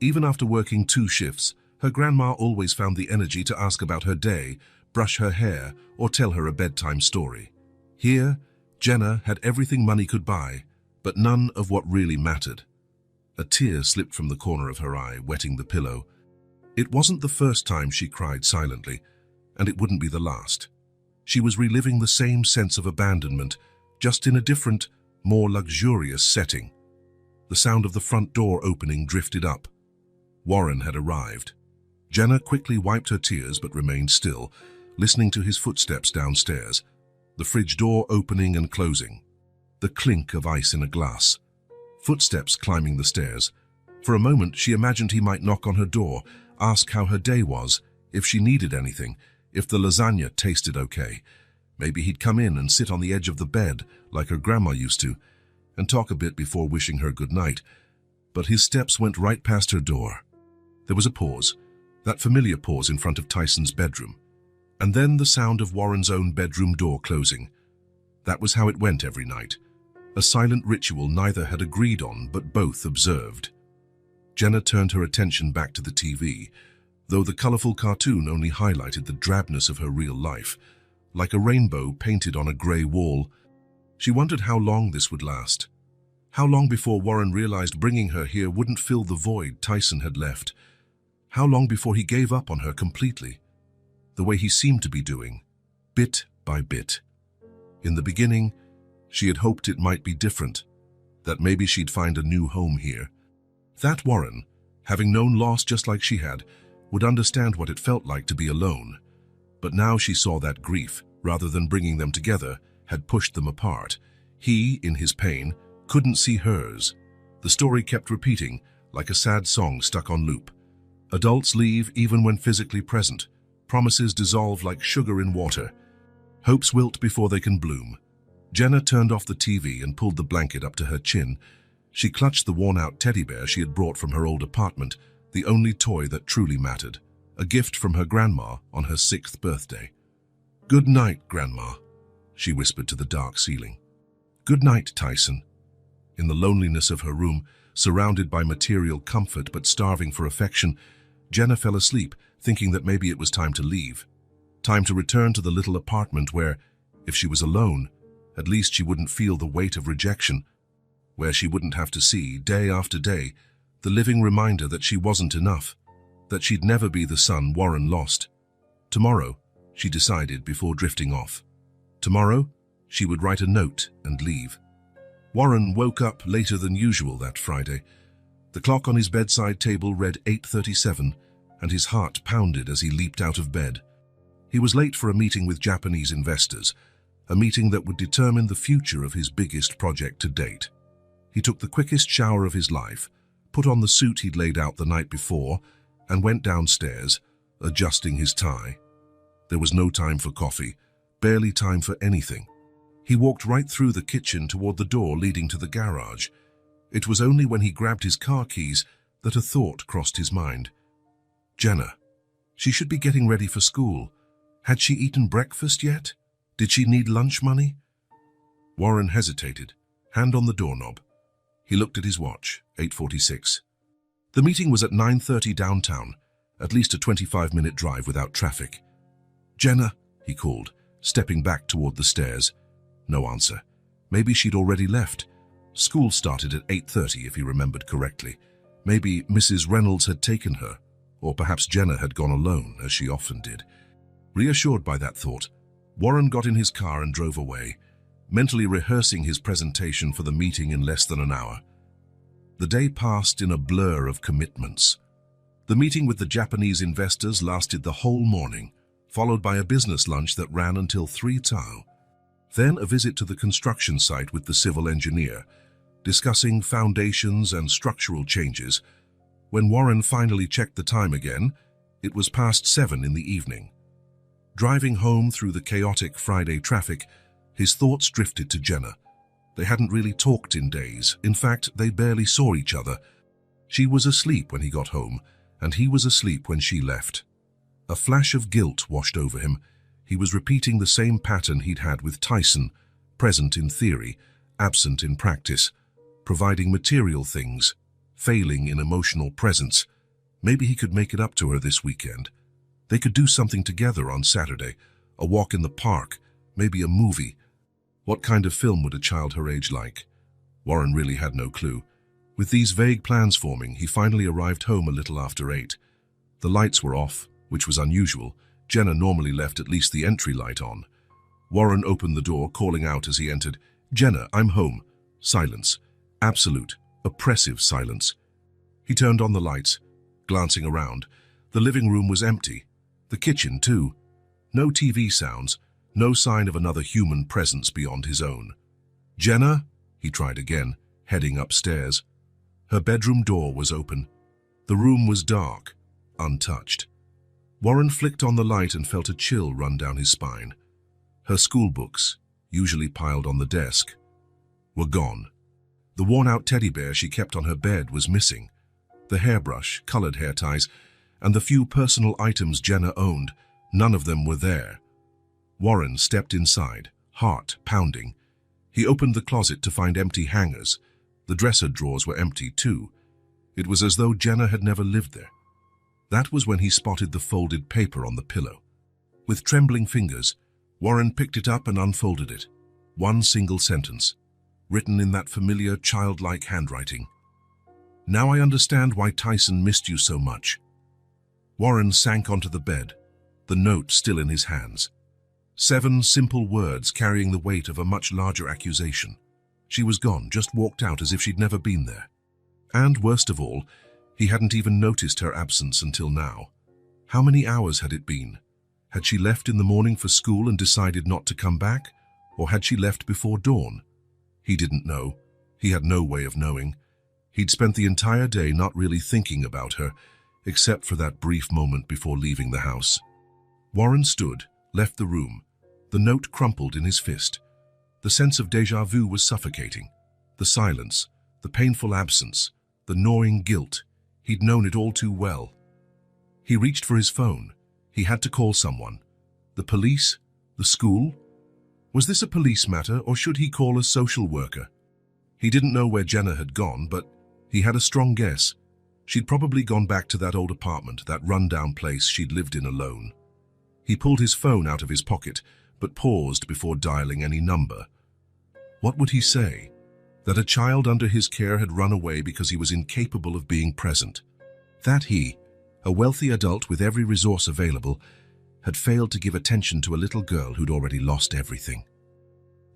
Speaker 1: Even after working 2 shifts, her grandma always found the energy to ask about her day, brush her hair, or tell her a bedtime story. Here, Jenna had everything money could buy, but none of what really mattered. A tear slipped from the corner of her eye, wetting the pillow. It wasn't the first time she cried silently, and it wouldn't be the last. She was reliving the same sense of abandonment, just in a different, more luxurious setting. The sound of the front door opening drifted up. Warren had arrived. Jenna quickly wiped her tears but remained still, listening to his footsteps downstairs, the fridge door opening and closing, the clink of ice in a glass, footsteps climbing the stairs. For a moment she imagined he might knock on her door, ask how her day was, if she needed anything, if the lasagna tasted okay. Maybe he'd come in and sit on the edge of the bed, like her grandma used to, and talk a bit before wishing her good night. But his steps went right past her door. There was a pause, that familiar pause in front of Tyson's bedroom, and then the sound of Warren's own bedroom door closing. That was how it went every night, a silent ritual neither had agreed on but both observed. Jenna turned her attention back to the TV, though the colorful cartoon only highlighted the drabness of her real life, like a rainbow painted on a gray wall. She wondered how long this would last. How long before Warren realized bringing her here wouldn't fill the void Tyson had left. How long before he gave up on her completely, the way he seemed to be doing, bit by bit. In the beginning, she had hoped it might be different, that maybe she'd find a new home here. That Warren, having known loss just like she had, would understand what it felt like to be alone. But now she saw that grief, rather than bringing them together, had pushed them apart. He, in his pain, couldn't see hers. The story kept repeating, like a sad song stuck on loop. Adults leave even when physically present. Promises dissolve like sugar in water. Hopes wilt before they can bloom. Jenna turned off the TV and pulled the blanket up to her chin. She clutched the worn-out teddy bear she had brought from her old apartment, the only toy that truly mattered, a gift from her grandma on her 6th birthday. "Good night, Grandma," she whispered to the dark ceiling. "Good night, Tyson." In the loneliness of her room, surrounded by material comfort but starving for affection, Jenna fell asleep, thinking that maybe it was time to leave. Time to return to the little apartment where, if she was alone, at least she wouldn't feel the weight of rejection, where she wouldn't have to see, day after day, the living reminder that she wasn't enough, that she'd never be the son Warren lost. Tomorrow, she decided before drifting off. Tomorrow, she would write a note and leave. Warren woke up later than usual that Friday. The clock on his bedside table read 8:37, and his heart pounded as he leaped out of bed. He was late for a meeting with Japanese investors, a meeting that would determine the future of his biggest project to date. He took the quickest shower of his life, put on the suit he'd laid out the night before, and went downstairs, adjusting his tie. There was no time for coffee, barely time for anything. He walked right through the kitchen toward the door leading to the garage. It was only when he grabbed his car keys that a thought crossed his mind. Jenna. She should be getting ready for school. Had she eaten breakfast yet? Did she need lunch money? Warren hesitated, hand on the doorknob. He looked at his watch, 8:46. The meeting was at 9:30 downtown, at least a 25-minute drive without traffic. "Jenna," he called, stepping back toward the stairs. No answer. Maybe she'd already left. School started at 8:30 if he remembered correctly. Maybe Mrs. Reynolds had taken her, or perhaps Jenna had gone alone, as she often did. Reassured by that thought, Warren got in his car and drove away, mentally rehearsing his presentation for the meeting in less than an hour. The day passed in a blur of commitments. The meeting with the Japanese investors lasted the whole morning, followed by a business lunch that ran until 3 Tao. Then a visit to the construction site with the civil engineer, discussing foundations and structural changes. When Warren finally checked the time again, it was past 7 in the evening. Driving home through the chaotic Friday traffic, his thoughts drifted to Jenna. They hadn't really talked in days. In fact, they barely saw each other. She was asleep when he got home, and he was asleep when she left. A flash of guilt washed over him. He was repeating the same pattern he'd had with Tyson, present in theory, absent in practice, providing material things, failing in emotional presence. Maybe he could make it up to her this weekend. They could do something together on Saturday, a walk in the park, maybe a movie. What kind of film would a child her age like? Warren really had no clue. With these vague plans forming, he finally arrived home a little after 8. The lights were off, which was unusual. Jenna normally left at least the entry light on. Warren opened the door, calling out as he entered, "Jenna, I'm home." Silence. Absolute, oppressive silence. He turned on the lights, glancing around. The living room was empty. The kitchen, too. No TV sounds, no sign of another human presence beyond his own. "Jenna?" he tried again, heading upstairs. Her bedroom door was open. The room was dark, untouched. Warren flicked on the light and felt a chill run down his spine. Her school books, usually piled on the desk, were gone. The worn-out teddy bear she kept on her bed was missing. The hairbrush, colored hair ties, and the few personal items Jenna owned, none of them were there. Warren stepped inside, heart pounding. He opened the closet to find empty hangers. The dresser drawers were empty too. It was as though Jenna had never lived there. That was when he spotted the folded paper on the pillow. With trembling fingers, Warren picked it up and unfolded it. One single sentence, written in that familiar childlike handwriting. "Now I understand why Tyson missed you so much." Warren sank onto the bed, the note still in his hands. 7 simple words carrying the weight of a much larger accusation. She was gone, just walked out as if she'd never been there. And worst of all, he hadn't even noticed her absence until now. How many hours had it been? Had she left in the morning for school and decided not to come back? Or had she left before dawn? He didn't know. He had no way of knowing. He'd spent the entire day not really thinking about her, except for that brief moment before leaving the house. Warren stood, left the room. The note crumpled in his fist. The sense of déjà vu was suffocating. The silence, the painful absence, the gnawing guilt. He'd known it all too well. He reached for his phone. He had to call someone. The police? The school? Was this a police matter, or should he call a social worker? He didn't know where Jenna had gone, but he had a strong guess. She'd probably gone back to that old apartment, that run-down place she'd lived in alone. He pulled his phone out of his pocket, but paused before dialing any number. What would he say? That a child under his care had run away because he was incapable of being present. That he, a wealthy adult with every resource available, had failed to give attention to a little girl who'd already lost everything.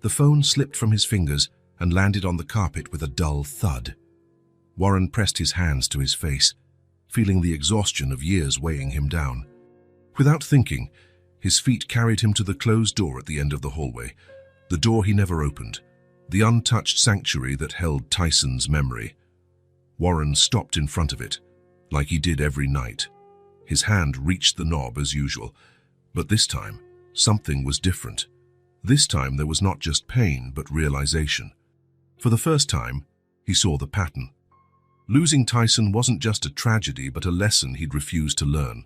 Speaker 1: The phone slipped from his fingers and landed on the carpet with a dull thud. Warren pressed his hands to his face, feeling the exhaustion of years weighing him down. Without thinking, his feet carried him to the closed door at the end of the hallway, the door he never opened, the untouched sanctuary that held Tyson's memory. Warren stopped in front of it, like he did every night. His hand reached the knob as usual, but this time, something was different. This time there was not just pain, but realization. For the first time, he saw the pattern. Losing Tyson wasn't just a tragedy, but a lesson he'd refused to learn.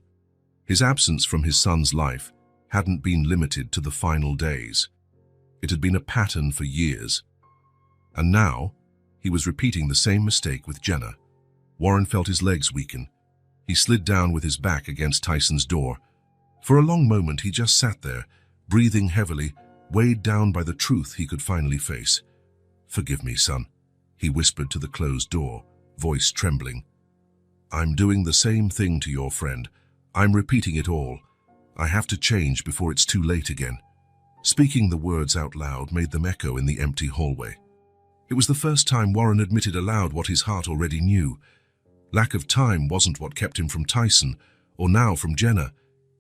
Speaker 1: His absence from his son's life hadn't been limited to the final days. It had been a pattern for years. And now, he was repeating the same mistake with Jenna. Warren felt his legs weaken. He slid down with his back against Tyson's door. For a long moment, he just sat there, breathing heavily, weighed down by the truth he could finally face. "Forgive me, son," he whispered to the closed door, voice trembling. "I'm doing the same thing to your friend. I'm repeating it all. I have to change before it's too late again." Speaking the words out loud made them echo in the empty hallway. It was the first time Warren admitted aloud what his heart already knew. Lack of time wasn't what kept him from Tyson, or now from Jenna.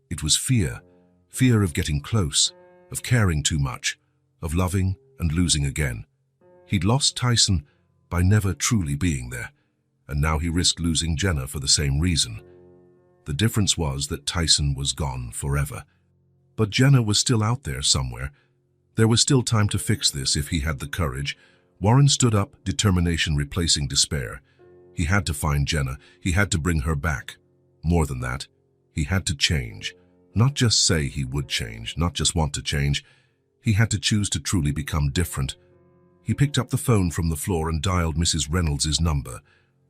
Speaker 1: It was fear. Fear of getting close, of caring too much, of loving and losing again. He'd lost Tyson by never truly being there, and now he risked losing Jenna for the same reason. The difference was that Tyson was gone forever. But Jenna was still out there somewhere. There was still time to fix this if he had the courage. Warren stood up, determination replacing despair. He had to find Jenna. He had to bring her back. More than that, he had to change. Not just say he would change, not just want to change. He had to choose to truly become different. He picked up the phone from the floor and dialed Mrs. Reynolds' number.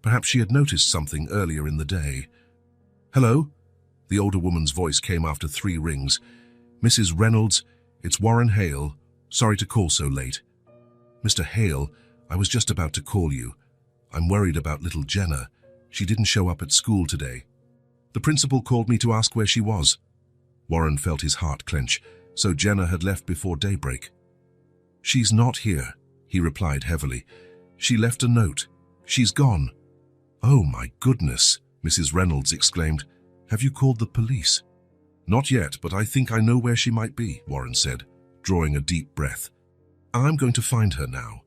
Speaker 1: Perhaps she had noticed something earlier in the day. "Hello?" The older woman's voice came after 3 rings. "Mrs. Reynolds, it's Warren Hale. Sorry to call so late." "Mr. Hale, I was just about to call you. I'm worried about little Jenna. She didn't show up at school today. The principal called me to ask where she was." Warren felt his heart clench. So Jenna had left before daybreak. "She's not here," he replied heavily. "She left a note. She's gone." "Oh my goodness," Mrs. Reynolds exclaimed. "Have you called the police?" "Not yet, but I think I know where she might be," Warren said, drawing a deep breath. "I'm going to find her now.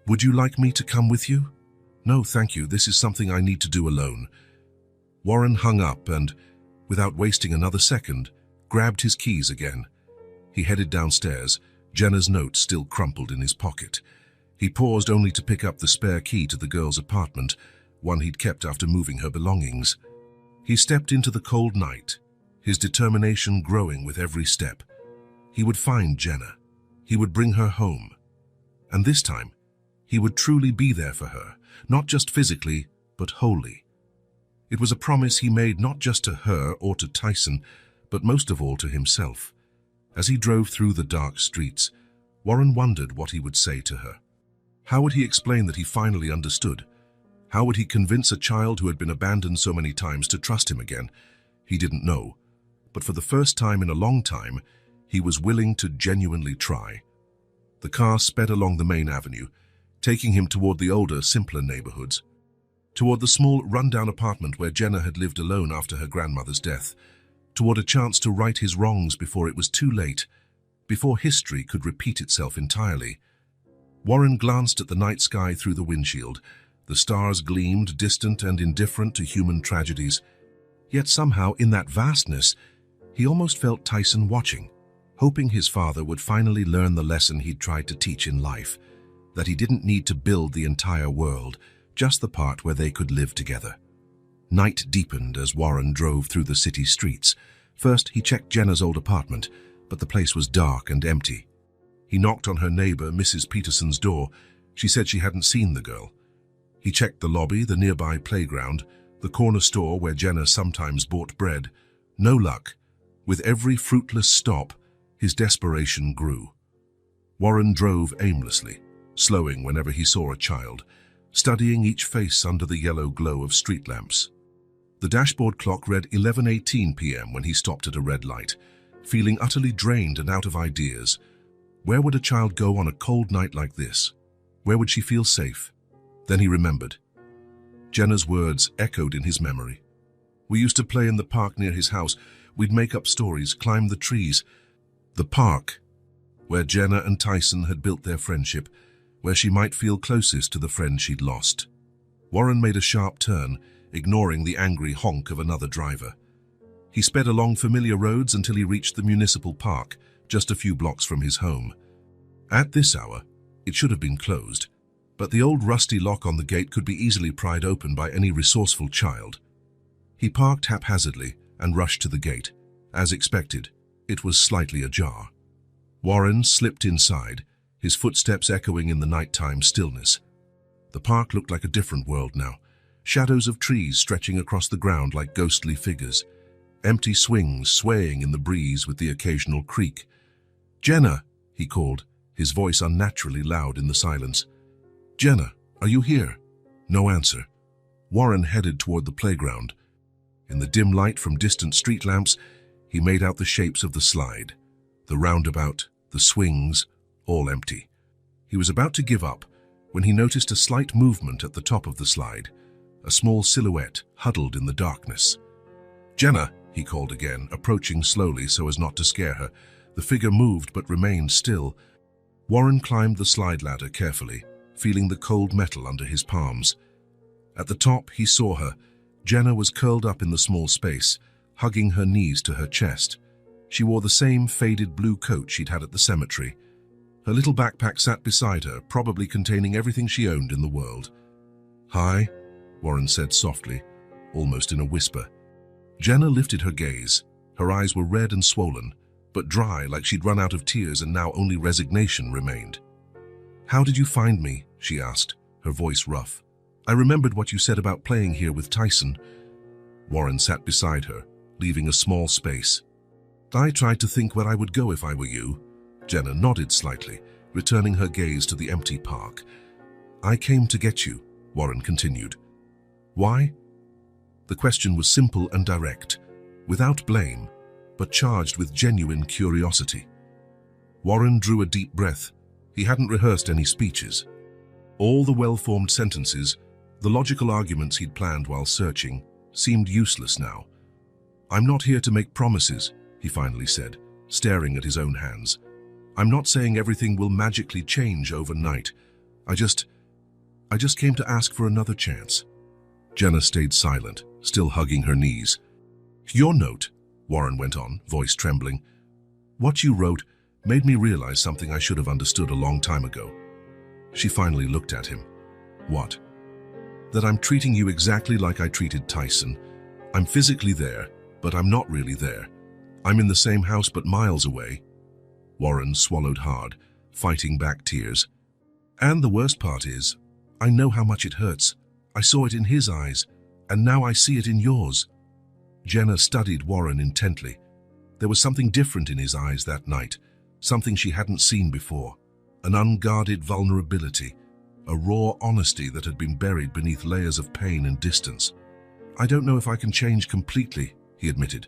Speaker 1: Would you like me to come with you?" "No, thank you. This is something I need to do alone." Warren hung up and, without wasting another second, grabbed his keys again. He headed downstairs, Jenna's note still crumpled in his pocket. He paused only to pick up the spare key to the girl's apartment, one he'd kept after moving her belongings. He stepped into the cold night, his determination growing with every step. He would find Jenna. He would bring her home. And this time, he would truly be there for her, not just physically, but wholly. It was a promise he made not just to her or to Tyson, but most of all to himself. As he drove through the dark streets, Warren wondered what he would say to her. How would he explain that he finally understood? How would he convince a child who had been abandoned so many times to trust him again? He didn't know. But for the first time in a long time, he was willing to genuinely try. The car sped along the main avenue, taking him toward the older, simpler neighborhoods. Toward the small, run-down apartment where Jenna had lived alone after her grandmother's death. Toward a chance to right his wrongs before it was too late, before history could repeat itself entirely. Warren glanced at the night sky through the windshield. The stars gleamed, distant and indifferent to human tragedies. Yet somehow, in that vastness, he almost felt Tyson watching, hoping his father would finally learn the lesson he'd tried to teach in life, that he didn't need to build the entire world, just the part where they could live together. Night deepened as Warren drove through the city streets. First, he checked Jenna's old apartment, but the place was dark and empty. He knocked on her neighbor, Mrs. Peterson's door. She said she hadn't seen the girl. He checked the lobby, the nearby playground, the corner store where Jenna sometimes bought bread. No luck. With every fruitless stop, his desperation grew. Warren drove aimlessly, slowing whenever he saw a child, studying each face under the yellow glow of street lamps. The dashboard clock read 11:18 p.m. when he stopped at a red light, feeling utterly drained and out of ideas. Where would a child go on a cold night like this? Where would she feel safe? Then he remembered. Jenna's words echoed in his memory. "We used to play in the park near his house. We'd make up stories, climb the trees." The park, where Jenna and Tyson had built their friendship, where she might feel closest to the friend she'd lost. Warren made a sharp turn, ignoring the angry honk of another driver. He sped along familiar roads until he reached the municipal park, just a few blocks from his home. At this hour, it should have been closed, but the old rusty lock on the gate could be easily pried open by any resourceful child. He parked haphazardly and rushed to the gate. As expected, it was slightly ajar. Warren slipped inside, his footsteps echoing in the nighttime stillness. The park looked like a different world now. Shadows of trees stretching across the ground like ghostly figures. Empty swings swaying in the breeze with the occasional creak. "Jenna," he called, his voice unnaturally loud in the silence. "Jenna, are you here?" No answer. Warren headed toward the playground. In the dim light from distant street lamps, he made out the shapes of the slide, the roundabout, the swings, all empty. He was about to give up when he noticed a slight movement at the top of the slide, a small silhouette huddled in the darkness. "Jenna," he called again, approaching slowly so as not to scare her. The figure moved but remained still. Warren climbed the slide ladder carefully, feeling the cold metal under his palms. At the top, he saw her. Jenna was curled up in the small space, hugging her knees to her chest. She wore the same faded blue coat she'd had at the cemetery. Her little backpack sat beside her, probably containing everything she owned in the world. "Hi," Warren said softly, almost in a whisper. Jenna lifted her gaze. Her eyes were red and swollen, but dry, like she'd run out of tears and now only resignation remained. "How did you find me?" she asked, her voice rough. "I remembered what you said about playing here with Tyson." Warren sat beside her, leaving a small space. "I tried to think where I would go if I were you." Jenna nodded slightly, returning her gaze to the empty park. "I came to get you," Warren continued. "Why?" The question was simple and direct, without blame, but charged with genuine curiosity. Warren drew a deep breath. He hadn't rehearsed any speeches. All the well-formed sentences, the logical arguments he'd planned while searching, seemed useless now. "I'm not here to make promises," he finally said, staring at his own hands. "I'm not saying everything will magically change overnight. I just came to ask for another chance." Jenna stayed silent, still hugging her knees. "Your note," Warren went on, voice trembling. "What you wrote made me realize something I should have understood a long time ago." She finally looked at him. "What?" "That I'm treating you exactly like I treated Tyson. I'm physically there, but I'm not really there. I'm in the same house but miles away." Warren swallowed hard, fighting back tears. "And the worst part is, I know how much it hurts. I saw it in his eyes, and now I see it in yours." Jenna studied Warren intently. There was something different in his eyes that night, something she hadn't seen before. An unguarded vulnerability, a raw honesty that had been buried beneath layers of pain and distance. "I don't know if I can change completely," he admitted.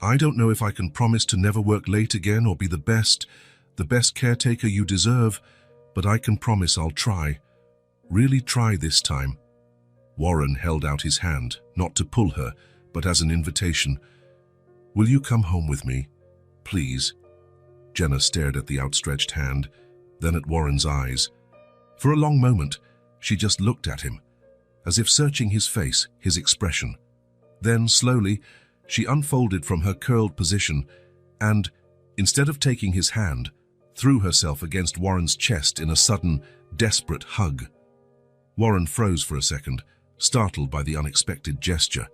Speaker 1: "I don't know if I can promise to never work late again or be the best caretaker you deserve, but I can promise I'll try. Really try this time." Warren held out his hand, not to pull her, but as an invitation. "Will you come home with me? Please?" Jenna stared at the outstretched hand, then at Warren's eyes. For a long moment, she just looked at him, as if searching his face, his expression. Then, slowly, she unfolded from her curled position and, instead of taking his hand, threw herself against Warren's chest in a sudden, desperate hug. Warren froze for a second, startled by the unexpected gesture.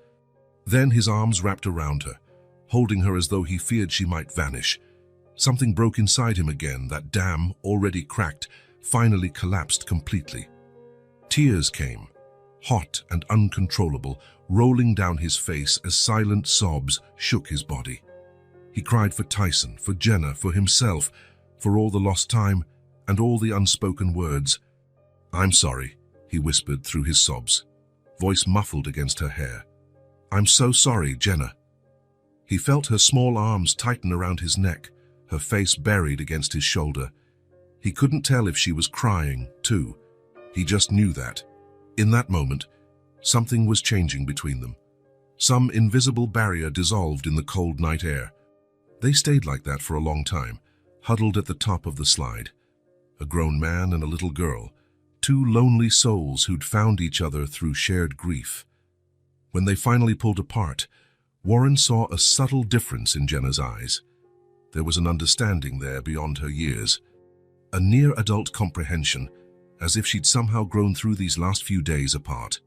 Speaker 1: Then his arms wrapped around her, holding her as though he feared she might vanish. Something broke inside him again. That dam, already cracked, finally collapsed completely. Tears came, hot and uncontrollable, rolling down his face as silent sobs shook his body. He cried for Tyson, for Jenna, for himself, for all the lost time and all the unspoken words. "I'm sorry," he whispered through his sobs, voice muffled against her hair. "I'm so sorry, Jenna." He felt her small arms tighten around his neck, her face buried against his shoulder. He couldn't tell if she was crying, too. He just knew that. In that moment, something was changing between them. Some invisible barrier dissolved in the cold night air. They stayed like that for a long time, huddled at the top of the slide. A grown man and a little girl, two lonely souls who'd found each other through shared grief. When they finally pulled apart, Warren saw a subtle difference in Jenna's eyes. There was an understanding there beyond her years, a near-adult comprehension, as if she'd somehow grown through these last few days apart.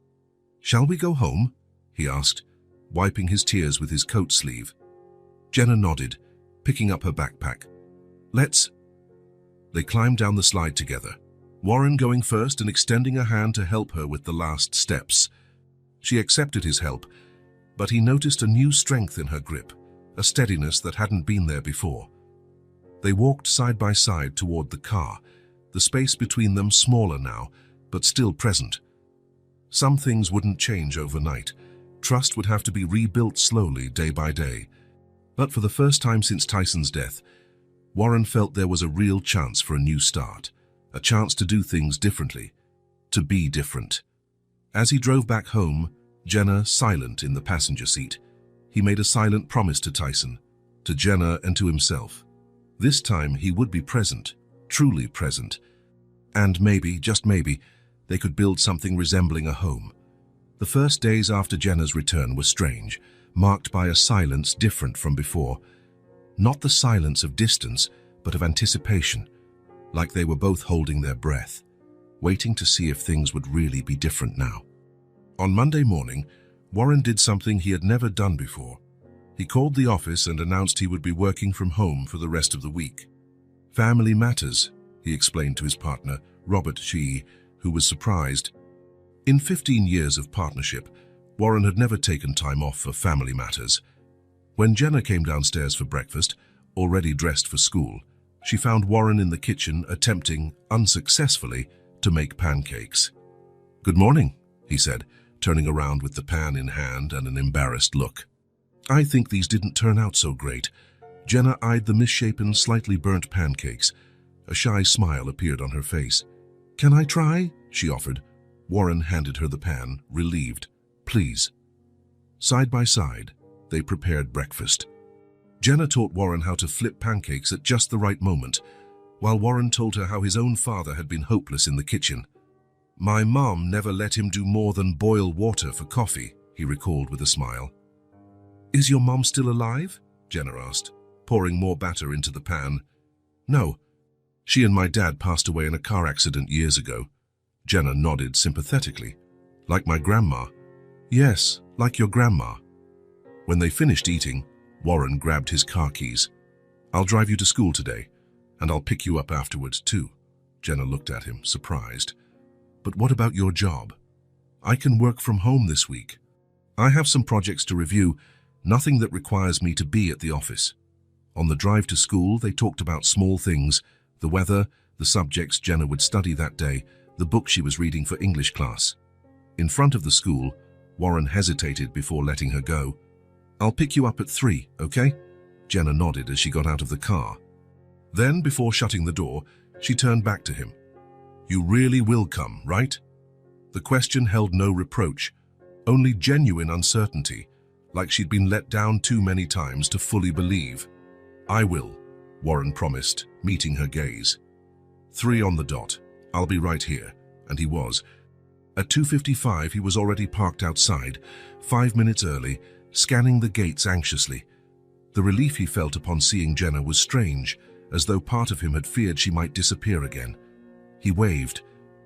Speaker 1: "Shall we go home?" he asked, wiping his tears with his coat sleeve. Jenna nodded, picking up her backpack. "Let's." They climbed down the slide together, Warren going first and extending a hand to help her with the last steps. She accepted his help, but he noticed a new strength in her grip, a steadiness that hadn't been there before. They walked side by side toward the car, the space between them smaller now, but still present. Some things wouldn't change overnight. Trust would have to be rebuilt slowly, day by day. But for the first time since Tyson's death, Warren felt there was a real chance for a new start, a chance to do things differently, to be different. As he drove back home, Jenna silent in the passenger seat, he made a silent promise to Tyson, to Jenna and to himself. This time he would be present, truly present. And maybe, just maybe, they could build something resembling a home. The first days after Jenna's return were strange, marked by a silence different from before. Not the silence of distance, but of anticipation, like they were both holding their breath, waiting to see if things would really be different now. On Monday morning, Warren did something he had never done before. He called the office and announced he would be working from home for the rest of the week. Family matters, he explained to his partner, Robert Shee, who was surprised. In 15 years of partnership, Warren had never taken time off for family matters. When Jenna came downstairs for breakfast, already dressed for school, she found Warren in the kitchen attempting, unsuccessfully, to make pancakes. "Good morning," he said, turning around with the pan in hand and an embarrassed look. "I think these didn't turn out so great." Jenna eyed the misshapen, slightly burnt pancakes. A shy smile appeared on her face. "Can I try?" she offered. Warren handed her the pan, relieved. "Please." Side by side, they prepared breakfast. Jenna taught Warren how to flip pancakes at just the right moment, while Warren told her how his own father had been hopeless in the kitchen. "My mom never let him do more than boil water for coffee," he recalled with a smile. "Is your mom still alive?" Jenna asked, pouring more batter into the pan. "No. She and my dad passed away in a car accident years ago." Jenna nodded sympathetically. "Like my grandma?" "Yes, like your grandma." When they finished eating, Warren grabbed his car keys. "I'll drive you to school today, and I'll pick you up afterwards too." Jenna looked at him, surprised. "But what about your job?" "I can work from home this week. I have some projects to review, nothing that requires me to be at the office." On the drive to school, they talked about small things, the weather, the subjects Jenna would study that day, the book she was reading for English class. In front of the school, Warren hesitated before letting her go. "I'll pick you up at 3, okay?" Jenna nodded as she got out of the car. Then, before shutting the door, she turned back to him. "You really will come, right?" The question held no reproach, only genuine uncertainty, like she'd been let down too many times to fully believe. "I will," Warren promised, meeting her gaze. 3 on the dot. "I'll be right here." And he was. At 2:55, he was already parked outside, 5 minutes early, scanning the gates anxiously. The relief he felt upon seeing Jenna was strange, as though part of him had feared she might disappear again. He waved,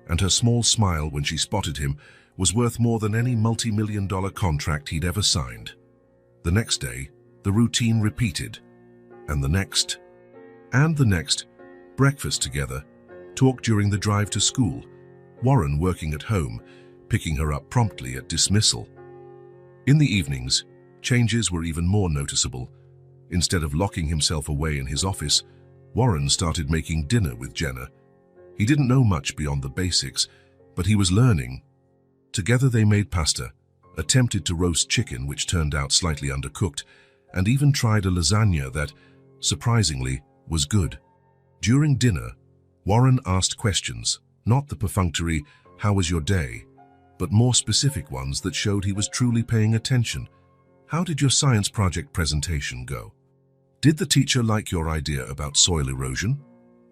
Speaker 1: and her small smile when she spotted him was worth more than any multi-million-dollar contract he'd ever signed. The next day, the routine repeated, and the next, breakfast together, talk during the drive to school, Warren working at home, picking her up promptly at dismissal. In the evenings, changes were even more noticeable. Instead of locking himself away in his office, Warren started making dinner with Jenna. He didn't know much beyond the basics, but he was learning. Together they made pasta, attempted to roast chicken which turned out slightly undercooked, and even tried a lasagna that, surprisingly, was good. During dinner, Warren asked questions, not the perfunctory, "How was your day?" but more specific ones that showed he was truly paying attention. "How did your science project presentation go?" "Did the teacher like your idea about soil erosion?"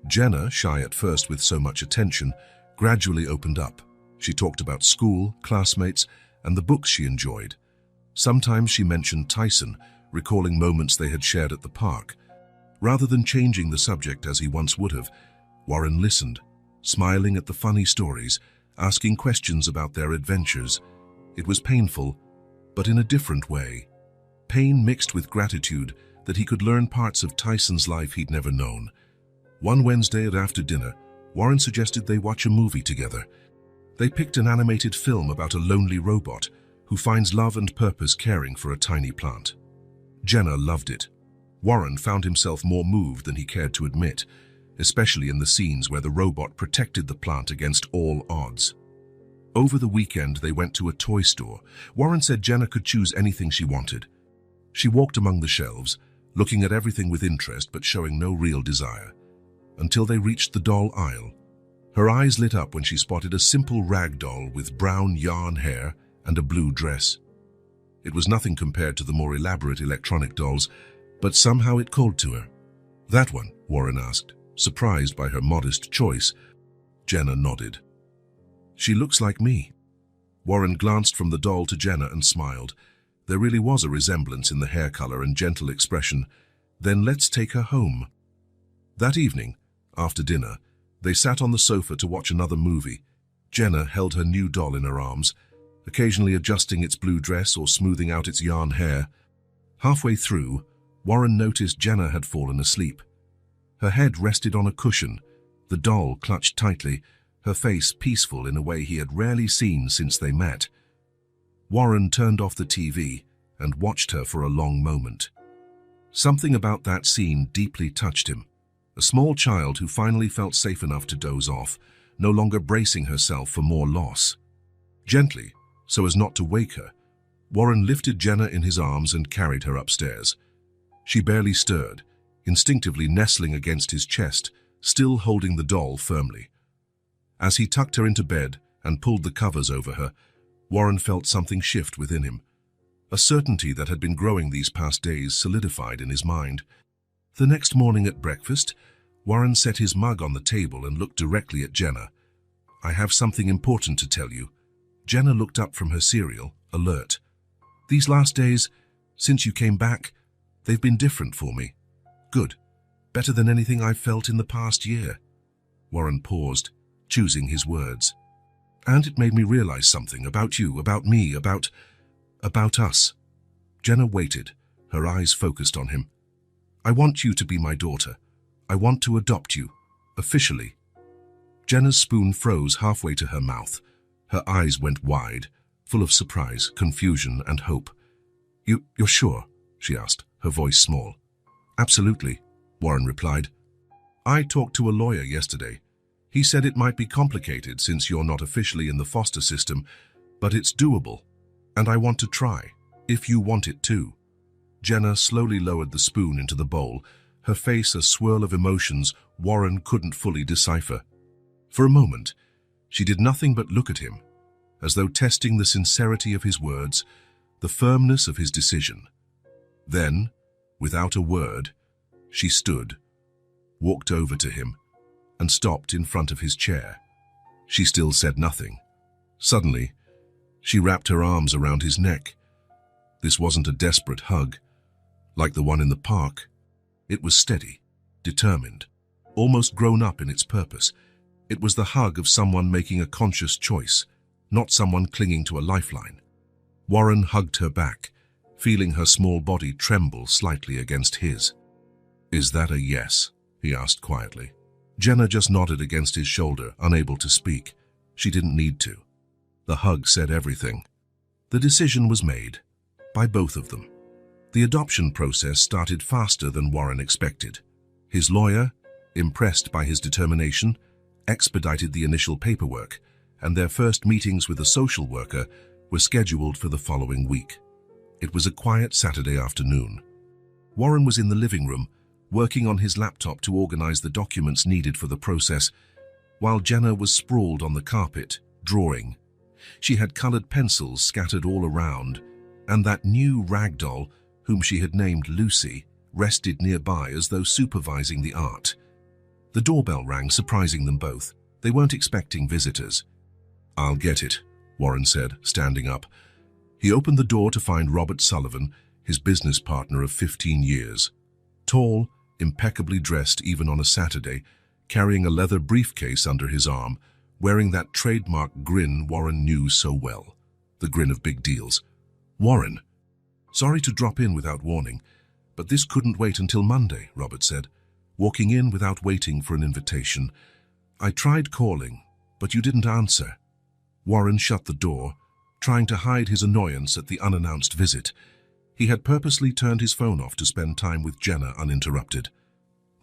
Speaker 1: Jenna, shy at first with so much attention, gradually opened up. She talked about school, classmates, and the books she enjoyed. Sometimes she mentioned Tyson, recalling moments they had shared at the park. Rather than changing the subject as he once would have, Warren listened, smiling at the funny stories, asking questions about their adventures. It was painful, but in a different way. Pain mixed with gratitude that he could learn parts of Tyson's life he'd never known. One Wednesday after dinner, Warren suggested they watch a movie together. They picked an animated film about a lonely robot who finds love and purpose caring for a tiny plant. Jenna loved it. Warren found himself more moved than he cared to admit, especially in the scenes where the robot protected the plant against all odds. Over the weekend, they went to a toy store. Warren said Jenna could choose anything she wanted. She walked among the shelves, looking at everything with interest but showing no real desire, until they reached the doll aisle. Her eyes lit up when she spotted a simple rag doll with brown yarn hair and a blue dress. It was nothing compared to the more elaborate electronic dolls, but somehow it called to her. "That one?" Warren asked, surprised by her modest choice. Jenna nodded. "She looks like me." Warren glanced from the doll to Jenna and smiled. There really was a resemblance in the hair color and gentle expression. "Then let's take her home." That evening, after dinner, they sat on the sofa to watch another movie. Jenna held her new doll in her arms, occasionally adjusting its blue dress or smoothing out its yarn hair. Halfway through, Warren noticed Jenna had fallen asleep. Her head rested on a cushion, the doll clutched tightly, her face peaceful in a way he had rarely seen since they met. Warren turned off the TV and watched her for a long moment. Something about that scene deeply touched him. A small child who finally felt safe enough to doze off, no longer bracing herself for more loss. Gently, so as not to wake her, Warren lifted Jenna in his arms and carried her upstairs. She barely stirred, instinctively nestling against his chest, still holding the doll firmly. As he tucked her into bed and pulled the covers over her, Warren felt something shift within him. A certainty that had been growing these past days solidified in his mind. The next morning at breakfast, Warren set his mug on the table and looked directly at Jenna. "I have something important to tell you." Jenna looked up from her cereal, alert. "These last days, since you came back, they've been different for me." "Good. Better than anything I've felt in the past year." Warren paused, choosing his words. "And it made me realize something about you, about me, about us." Jenna waited, her eyes focused on him. "I want you to be my daughter. I want to adopt you, officially." Jenna's spoon froze halfway to her mouth. Her eyes went wide, full of surprise, confusion, and hope. You're sure?" she asked, her voice small. "Absolutely," Warren replied. "I talked to a lawyer yesterday. He said it might be complicated since you're not officially in the foster system, but it's doable. And I want to try, if you want it too." Jenna slowly lowered the spoon into the bowl, her face a swirl of emotions Warren couldn't fully decipher. For a moment, she did nothing but look at him, as though testing the sincerity of his words, the firmness of his decision. Then, without a word, she stood, walked over to him, and stopped in front of his chair. She still said nothing. Suddenly, she wrapped her arms around his neck. This wasn't a desperate hug, like the one in the park. It was steady, determined, almost grown up in its purpose. It was the hug of someone making a conscious choice, not someone clinging to a lifeline. Warren hugged her back, feeling her small body tremble slightly against his. "Is that a yes?" he asked quietly. Jenna just nodded against his shoulder, unable to speak. She didn't need to. The hug said everything. The decision was made, by both of them. The adoption process started faster than Warren expected. His lawyer, impressed by his determination, expedited the initial paperwork, and their first meetings with a social worker were scheduled for the following week. It was a quiet Saturday afternoon. Warren was in the living room, working on his laptop to organize the documents needed for the process, while Jenna was sprawled on the carpet, drawing. She had colored pencils scattered all around, and that new rag doll, whom she had named Lucy, rested nearby as though supervising the art. The doorbell rang, surprising them both. They weren't expecting visitors. "I'll get it," Warren said, standing up. He opened the door to find Robert Sullivan, his business partner of 15 years. Tall, impeccably dressed even on a Saturday, carrying a leather briefcase under his arm, wearing that trademark grin Warren knew so well, the grin of big deals. "Warren, sorry to drop in without warning, but this couldn't wait until Monday," Robert said, walking in without waiting for an invitation. "I tried calling, but you didn't answer." Warren shut the door, trying to hide his annoyance at the unannounced visit. He had purposely turned his phone off to spend time with Jenna uninterrupted.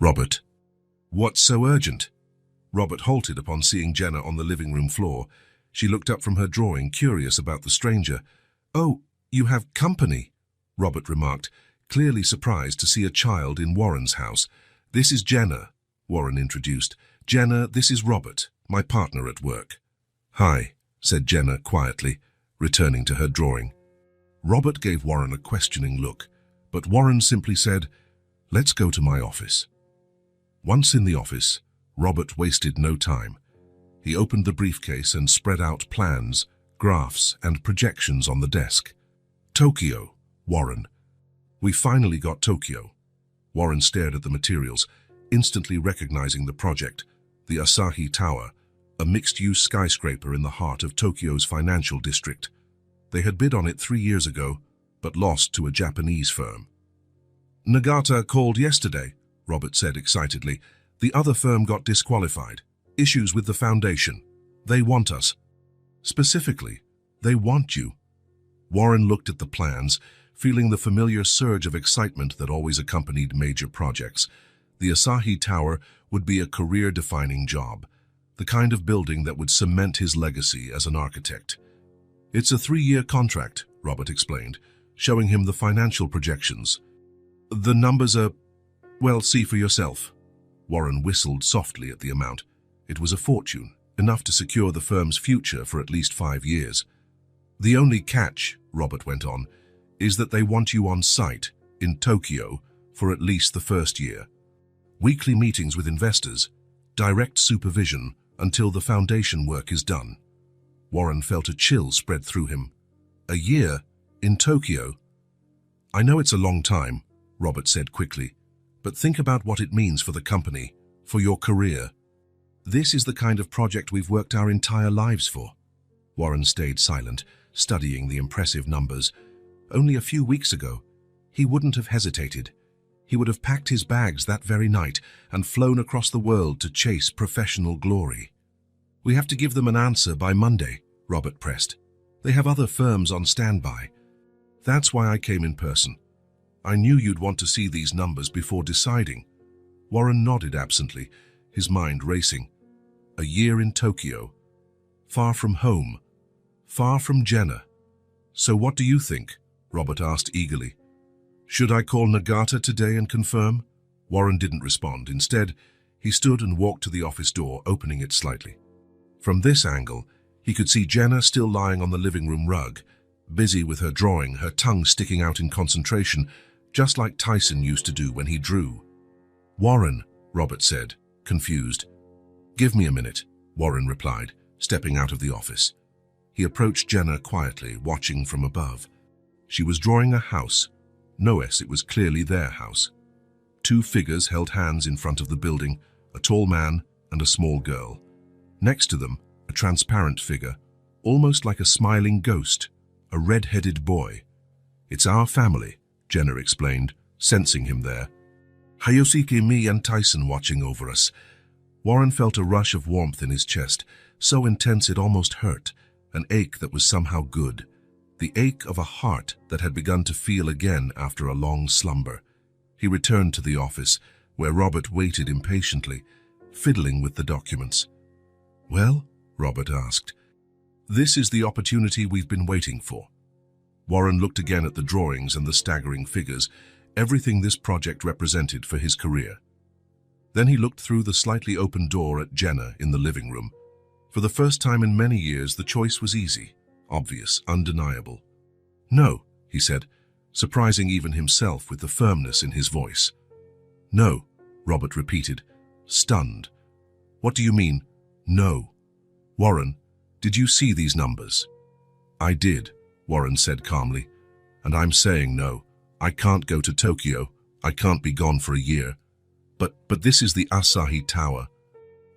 Speaker 1: "Robert, what's so urgent?" Robert halted upon seeing Jenna on the living room floor. She looked up from her drawing, curious about the stranger. "Oh, you have company," Robert remarked, clearly surprised to see a child in Warren's house. "This is Jenna," Warren introduced. "Jenna, this is Robert, my partner at work. Hi, said Jenna quietly, returning to her drawing. Robert gave Warren a questioning look, but Warren simply said, "Let's go to my office." Once in the office, Robert wasted no time. He opened the briefcase and spread out plans, graphs, and projections on the desk. Tokyo, Warren. We finally got Tokyo. Warren stared at the materials, instantly recognizing the project, the Asahi Tower, a mixed-use skyscraper in the heart of Tokyo's financial district. They had bid on it 3 years ago, but lost to a Japanese firm. "Nagata called yesterday," Robert said excitedly. "The other firm got disqualified. Issues with the foundation. They want us." "Specifically, they want you." Warren looked at the plans, feeling the familiar surge of excitement that always accompanied major projects. The Asahi Tower would be a career-defining job, the kind of building that would cement his legacy as an architect. "It's a 3-year contract," Robert explained, showing him the financial projections. "The numbers are, well, see for yourself." Warren whistled softly at the amount. It was a fortune, enough to secure the firm's future for at least 5 years. "The only catch," Robert went on, "is that they want you on site, in Tokyo, for at least the first year. Weekly meetings with investors, direct supervision until the foundation work is done." Warren felt a chill spread through him. "A year? In Tokyo?" "I know it's a long time," Robert said quickly, "but think about what it means for the company, for your career. This is the kind of project we've worked our entire lives for." Warren stayed silent, studying the impressive numbers. Only a few weeks ago, he wouldn't have hesitated. He would have packed his bags that very night and flown across the world to chase professional glory. "We have to give them an answer by Monday," Robert pressed. "They have other firms on standby. That's why I came in person. I knew you'd want to see these numbers before deciding." Warren nodded absently, his mind racing. A year in Tokyo, far from home, far from Jenna. "So what do you think?" Robert asked eagerly. "Should I call Nagata today and confirm?" Warren didn't respond. Instead, he stood and walked to the office door, opening it slightly. From this angle, he could see Jenna still lying on the living room rug, busy with her drawing, her tongue sticking out in concentration, just like Tyson used to do when he drew. "Warren," Robert said, confused. "Give me a minute," Warren replied, stepping out of the office. He approached Jenna quietly, watching from above. She was drawing a house. Notice it was clearly their house. 2 figures held hands in front of the building, a tall man and a small girl. Next to them, a transparent figure, almost like a smiling ghost, a red-headed boy. "It's our family," Jenna explained, sensing him there. "Hayosike, me and Tyson watching over us." Warren felt a rush of warmth in his chest, so intense it almost hurt, an ache that was somehow good. The ache of a heart that had begun to feel again after a long slumber. He returned to the office, where Robert waited impatiently, fiddling with the documents. "Well?" Robert asked. "This is the opportunity we've been waiting for." Warren looked again at the drawings and the staggering figures, everything this project represented for his career. Then he looked through the slightly open door at Jenna in the living room. For the first time in many years, the choice was easy, obvious, undeniable. "No," he said, surprising even himself with the firmness in his voice. "No," Robert repeated, stunned. "What do you mean, no?" "Warren, did you see these numbers?" "I did," Warren said calmly, "and I'm saying no. I can't go to Tokyo. I can't be gone for a year. But this is the Asahi Tower."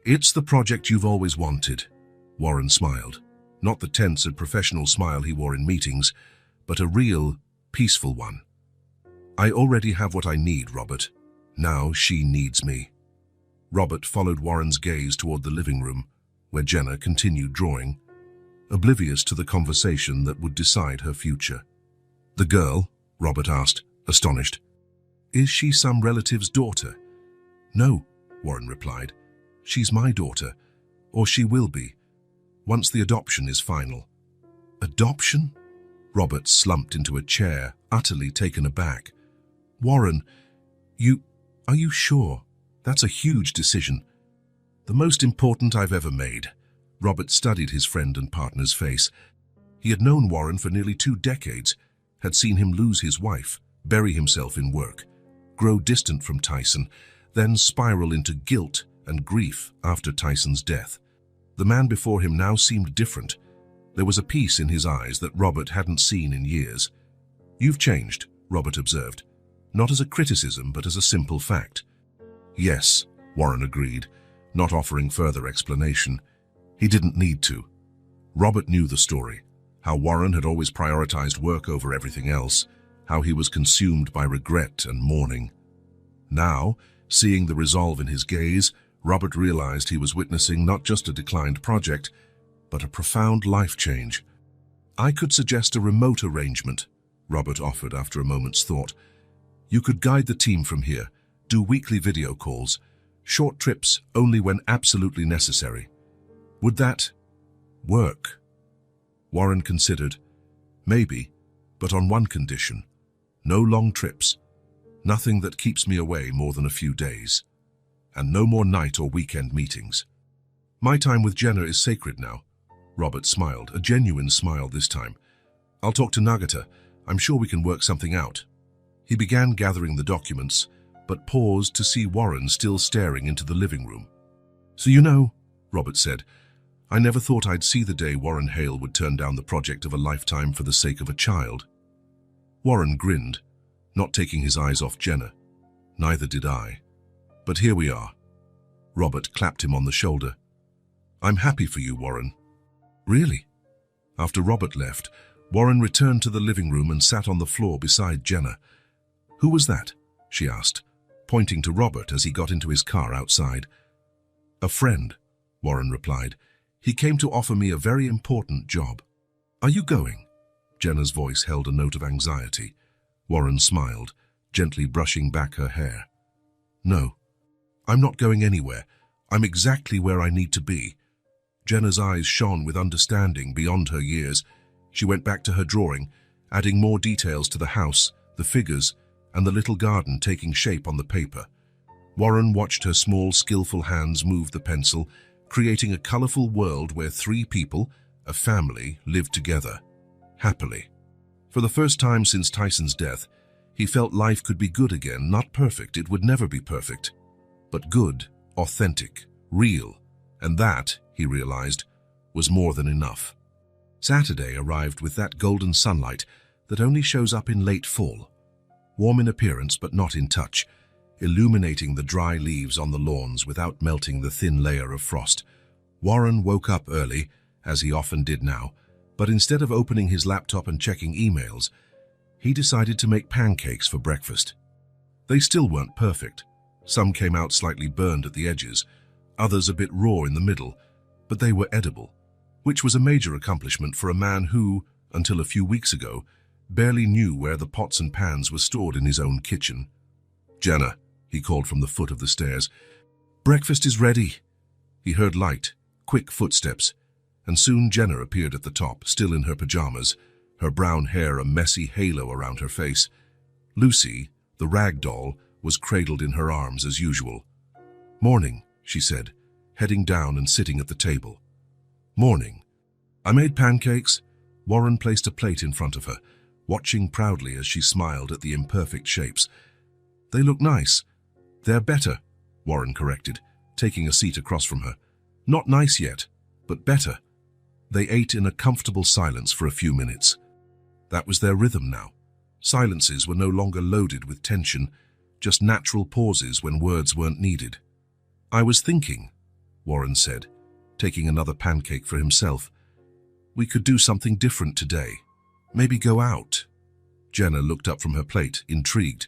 Speaker 1: "It's the project you've always wanted," Warren smiled. Not the tense and professional smile he wore in meetings, but a real, peaceful one. "I already have what I need, Robert. Now she needs me." Robert followed Warren's gaze toward the living room, where Jenna continued drawing, oblivious to the conversation that would decide her future. "The girl?" Robert asked, astonished. "Is she some relative's daughter?" "No," Warren replied. "She's my daughter, or she will be, once the adoption is final." "Adoption?" Robert slumped into a chair, utterly taken aback. "Warren, are you sure? That's a huge decision." The most important I've ever made. Robert studied his friend and partner's face. He had known Warren for nearly 2 decades, had seen him lose his wife, bury himself in work, grow distant from Tyson, then spiral into guilt and grief after Tyson's death. The man before him now seemed different. There was a peace in his eyes that Robert hadn't seen in years. "You've changed," Robert observed, not as a criticism but as a simple fact. "Yes," Warren agreed, not offering further explanation. He didn't need to. Robert knew the story, how Warren had always prioritized work over everything else, how he was consumed by regret and mourning. Now, seeing the resolve in his gaze, Robert realized he was witnessing not just a declined project, but a profound life change. "I could suggest a remote arrangement," Robert offered after a moment's thought. "You could guide the team from here, do weekly video calls, short trips only when absolutely necessary. Would that work?" Warren considered. "Maybe, but on one condition. No long trips. Nothing that keeps me away more than a few days. And no more night or weekend meetings. My time with Jenna is sacred now." Robert smiled, a genuine smile this time. "I'll talk to Nagata. I'm sure we can work something out." He began gathering the documents, but paused to see Warren still staring into the living room. "So you know," Robert said, "I never thought I'd see the day Warren Hale would turn down the project of a lifetime for the sake of a child." Warren grinned, not taking his eyes off Jenna. "Neither did I. But here we are." Robert clapped him on the shoulder. "I'm happy for you, Warren." "Really?" After Robert left, Warren returned to the living room and sat on the floor beside Jenna. "Who was that?" she asked, pointing to Robert as he got into his car outside. "A friend," Warren replied. "He came to offer me a very important job." "Are you going?" Jenna's voice held a note of anxiety. Warren smiled, gently brushing back her hair. "No, I'm not going anywhere. I'm exactly where I need to be." Jenna's eyes shone with understanding beyond her years. She went back to her drawing, adding more details to the house, the figures, and the little garden taking shape on the paper. Warren watched her small, skillful hands move the pencil, creating a colorful world where 3 people, a family, lived together, happily. For the first time since Tyson's death, he felt life could be good again, not perfect, it would never be perfect, but good, authentic, real, and that, he realized, was more than enough. Saturday arrived with that golden sunlight that only shows up in late fall, warm in appearance but not in touch, illuminating the dry leaves on the lawns without melting the thin layer of frost. Warren woke up early, as he often did now, but instead of opening his laptop and checking emails, he decided to make pancakes for breakfast. They still weren't perfect. Some came out slightly burned at the edges, others a bit raw in the middle, but they were edible, which was a major accomplishment for a man who, until a few weeks ago, barely knew where the pots and pans were stored in his own kitchen. "Jenna," he called from the foot of the stairs. "Breakfast is ready." He heard light, quick footsteps, and soon Jenna appeared at the top, still in her pajamas, her brown hair a messy halo around her face. Lucy, the rag doll, was cradled in her arms as usual. "Morning," she said, heading down and sitting at the table. "Morning." "I made pancakes." Warren placed a plate in front of her, watching proudly as she smiled at the imperfect shapes. "They look nice." "They're better," Warren corrected, taking a seat across from her. "Not nice yet, but better." They ate in a comfortable silence for a few minutes. That was their rhythm now. Silences were no longer loaded with tension, just natural pauses when words weren't needed. "I was thinking," Warren said, taking another pancake for himself. "We could do something different today. Maybe go out." Jenna looked up from her plate, intrigued.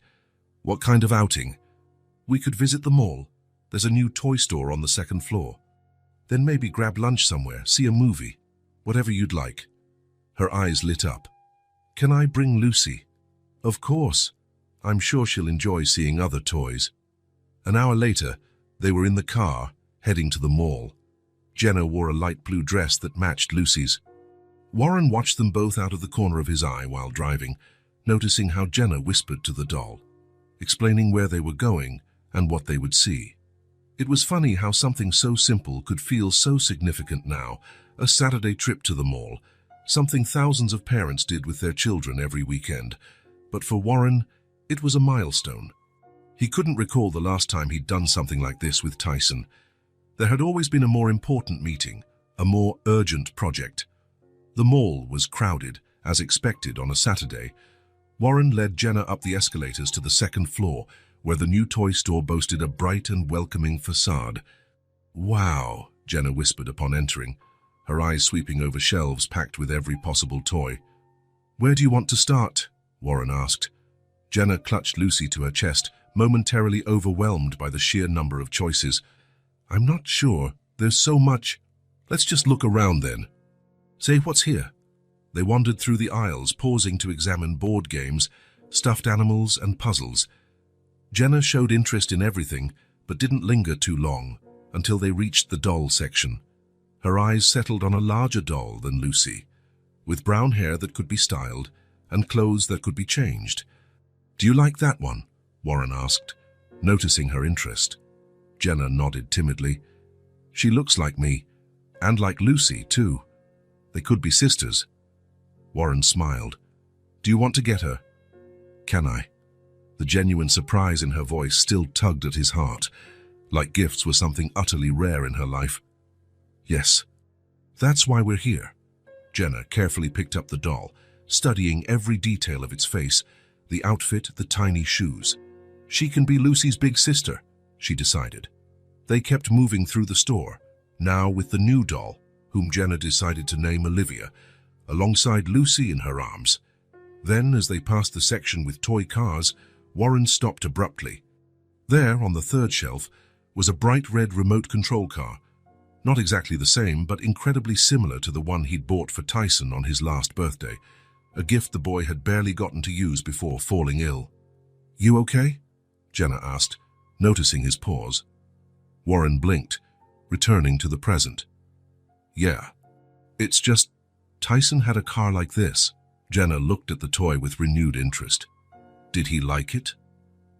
Speaker 1: "What kind of outing?" "We could visit the mall. There's a new toy store on the 2nd floor. Then maybe grab lunch somewhere, see a movie. Whatever you'd like." Her eyes lit up. "Can I bring Lucy?" "Of course. I'm sure she'll enjoy seeing other toys." An hour later, they were in the car, heading to the mall. Jenna wore a light blue dress that matched Lucy's. Warren watched them both out of the corner of his eye while driving, noticing how Jenna whispered to the doll, explaining where they were going and what they would see. It was funny how something so simple could feel so significant now, a Saturday trip to the mall, something thousands of parents did with their children every weekend. But for Warren, it was a milestone. He couldn't recall the last time he'd done something like this with Tyson. There had always been a more important meeting, a more urgent project. The mall was crowded, as expected on a Saturday. Warren led Jenna up the escalators to the second floor, where the new toy store boasted a bright and welcoming facade. "Wow," Jenna whispered upon entering, her eyes sweeping over shelves packed with every possible toy. "Where do you want to start?" Warren asked. Jenna clutched Lucy to her chest, momentarily overwhelmed by the sheer number of choices. "I'm not sure. There's so much. Let's just look around then." "Say, what's here?" They wandered through the aisles, pausing to examine board games, stuffed animals, and puzzles. Jenna showed interest in everything, but didn't linger too long, until they reached the doll section. Her eyes settled on a larger doll than Lucy, with brown hair that could be styled and clothes that could be changed. "Do you like that one?" Warren asked, noticing her interest. Jenna nodded timidly. "She looks like me, and like Lucy, too. They could be sisters." Warren smiled. "Do you want to get her?" "Can I?" The genuine surprise in her voice still tugged at his heart, like gifts were something utterly rare in her life. "Yes. That's why we're here." Jenna carefully picked up the doll, studying every detail of its face, the outfit, the tiny shoes. She can be Lucy's big sister, she decided. They kept moving through the store, now with the new doll, whom Jenna decided to name Olivia, alongside Lucy in her arms. Then, as they passed the section with toy cars, Warren stopped abruptly. There, on the third shelf, was a bright red remote control car. Not exactly the same, but incredibly similar to the one he'd bought for Tyson on his last birthday, a gift the boy had barely gotten to use before falling ill. "You okay?" Jenna asked, noticing his pause. Warren blinked, returning to the present. "Yeah. It's just, Tyson had a car like this." Jenna looked at the toy with renewed interest. "Did he like it?"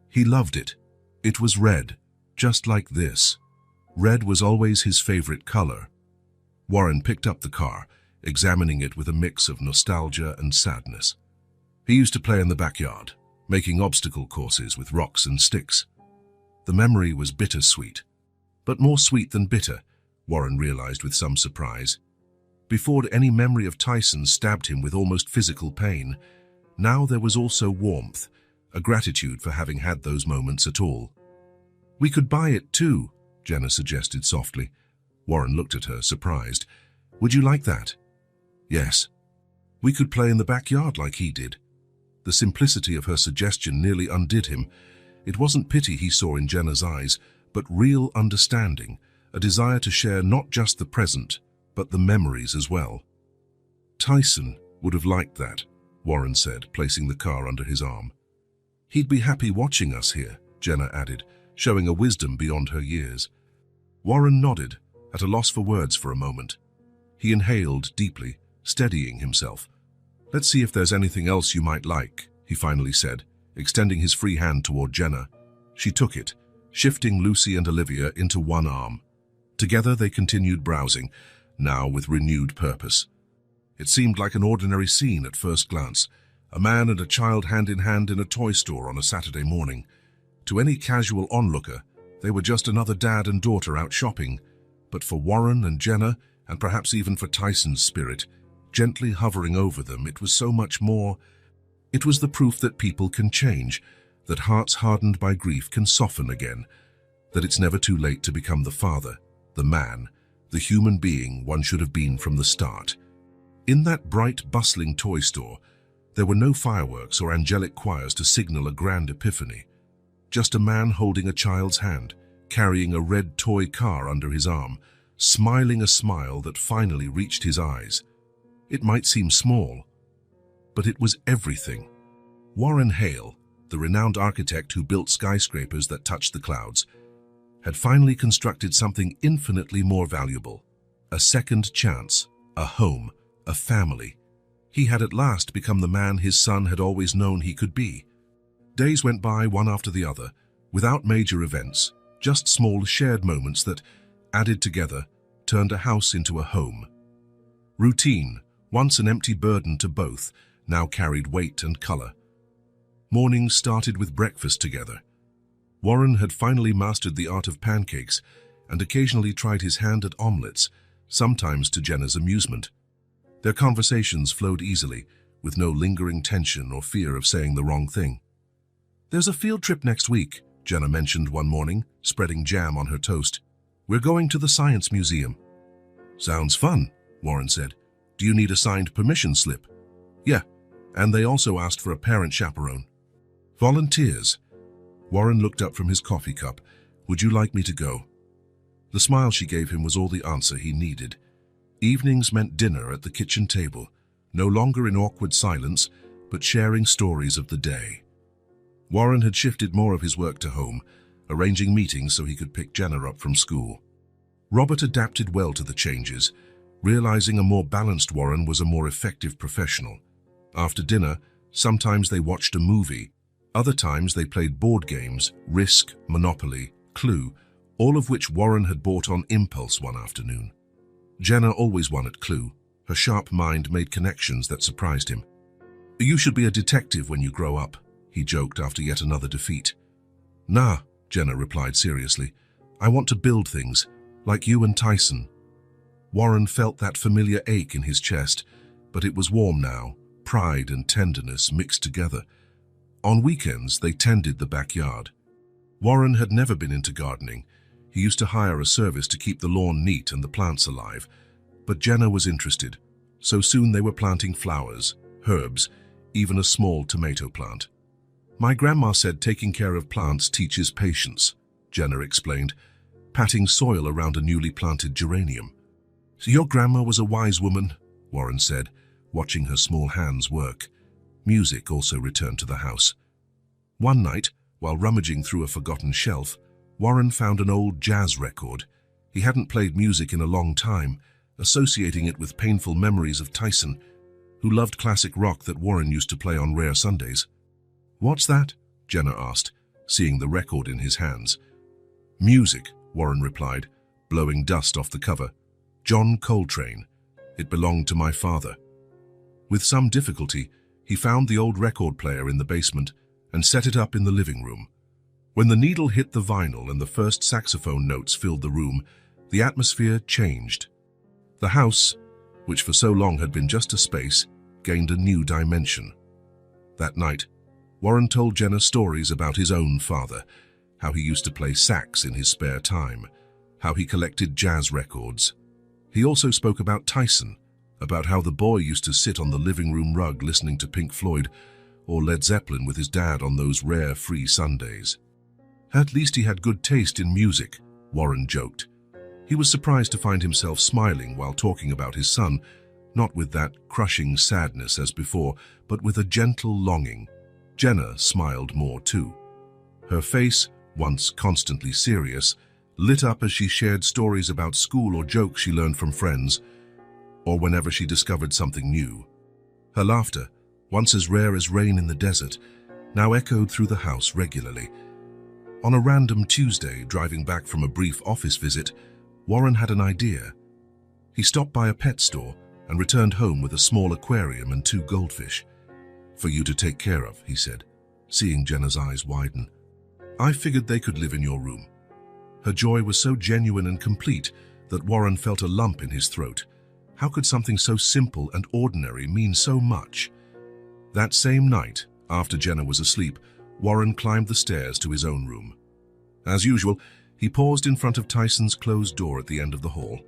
Speaker 1: "He loved it. It was red, just like this. Red was always his favorite color." Warren picked up the car, examining it with a mix of nostalgia and sadness. He used to play in the backyard, making obstacle courses with rocks and sticks. The memory was bittersweet, but more sweet than bitter, Warren realized with some surprise. Before, any memory of Tyson stabbed him with almost physical pain. Now there was also warmth, a gratitude for having had those moments at all. "We could buy it too," Jenna suggested softly. Warren looked at her, surprised. "Would you like that?" "Yes. We could play in the backyard like he did." The simplicity of her suggestion nearly undid him. It wasn't pity he saw in Jenna's eyes, but real understanding, a desire to share not just the present, but the memories as well. "Tyson would have liked that," Warren said, placing the car under his arm. "He'd be happy watching us here," Jenna added, showing a wisdom beyond her years. Warren nodded, at a loss for words for a moment. He inhaled deeply, steadying himself. "Let's see if there's anything else you might like," he finally said, extending his free hand toward Jenna. She took it, shifting Lucy and Olivia into one arm. Together they continued browsing, now with renewed purpose. It seemed like an ordinary scene at first glance, a man and a child hand in hand in a toy store on a Saturday morning. To any casual onlooker, they were just another dad and daughter out shopping. But for Warren and Jenna, and perhaps even for Tyson's spirit, gently hovering over them, it was so much more. It was the proof that people can change, that hearts hardened by grief can soften again, that it's never too late to become the father, the man, the human being one should have been from the start. In that bright, bustling toy store, there were no fireworks or angelic choirs to signal a grand epiphany. Just a man holding a child's hand, carrying a red toy car under his arm, smiling a smile that finally reached his eyes. It might seem small, but it was everything. Warren Hale, the renowned architect who built skyscrapers that touched the clouds, had finally constructed something infinitely more valuable. A second chance, a home, a family. He had at last become the man his son had always known he could be. Days went by one after the other, without major events, just small shared moments that, added together, turned a house into a home. Routine, once an empty burden to both, now carried weight and color. Mornings started with breakfast together. Warren had finally mastered the art of pancakes and occasionally tried his hand at omelets, sometimes to Jenna's amusement. Their conversations flowed easily, with no lingering tension or fear of saying the wrong thing. "There's a field trip next week," Jenna mentioned one morning, spreading jam on her toast. "We're going to the Science Museum." "Sounds fun," Warren said. "Do you need a signed permission slip?" "Yeah, and they also asked for a parent chaperone." "Volunteers." Warren looked up from his coffee cup. "Would you like me to go?" The smile she gave him was all the answer he needed. Evenings meant dinner at the kitchen table, no longer in awkward silence, but sharing stories of the day. Warren had shifted more of his work to home, arranging meetings so he could pick Jenna up from school. Robert adapted well to the changes, realizing a more balanced Warren was a more effective professional. After dinner, sometimes they watched a movie, other times they played board games, Risk, Monopoly, Clue, all of which Warren had bought on impulse one afternoon. Jenna always won at Clue. Her sharp mind made connections that surprised him. "You should be a detective when you grow up," he joked after yet another defeat. "Nah," Jenna replied seriously. "I want to build things, like you and Tyson." Warren felt that familiar ache in his chest, but it was warm now, pride and tenderness mixed together. On weekends, they tended the backyard. Warren had never been into gardening. He used to hire a service to keep the lawn neat and the plants alive. But Jenna was interested, so soon they were planting flowers, herbs, even a small tomato plant. "My grandma said taking care of plants teaches patience," Jenna explained, patting soil around a newly planted geranium. "So your grandma was a wise woman," Warren said, watching her small hands work. Music also returned to the house. One night, while rummaging through a forgotten shelf, Warren found an old jazz record. He hadn't played music in a long time, associating it with painful memories of Tyson, who loved classic rock that Warren used to play on rare Sundays. "What's that?" Jenna asked, seeing the record in his hands. "Music," Warren replied, blowing dust off the cover. "John Coltrane. It belonged to my father." With some difficulty, he found the old record player in the basement and set it up in the living room. When the needle hit the vinyl and the first saxophone notes filled the room, the atmosphere changed. The house, which for so long had been just a space, gained a new dimension. That night, Warren told Jenna stories about his own father, how he used to play sax in his spare time, how he collected jazz records. He also spoke about Tyson, about how the boy used to sit on the living room rug listening to Pink Floyd or Led Zeppelin with his dad on those rare free Sundays. "At least he had good taste in music," Warren joked. He was surprised to find himself smiling while talking about his son, not with that crushing sadness as before, but with a gentle longing. Jenna smiled more too. Her face, once constantly serious, lit up as she shared stories about school or jokes she learned from friends, or whenever she discovered something new. Her laughter, once as rare as rain in the desert, now echoed through the house regularly. On a random Tuesday, driving back from a brief office visit, Warren had an idea. He stopped by a pet store and returned home with a small aquarium and 2 goldfish. "For you to take care of," he said, seeing Jenna's eyes widen. "I figured they could live in your room." Her joy was so genuine and complete that Warren felt a lump in his throat. How could something so simple and ordinary mean so much? That same night, after Jenna was asleep, Warren climbed the stairs to his own room. As usual, he paused in front of Tyson's closed door at the end of the hall.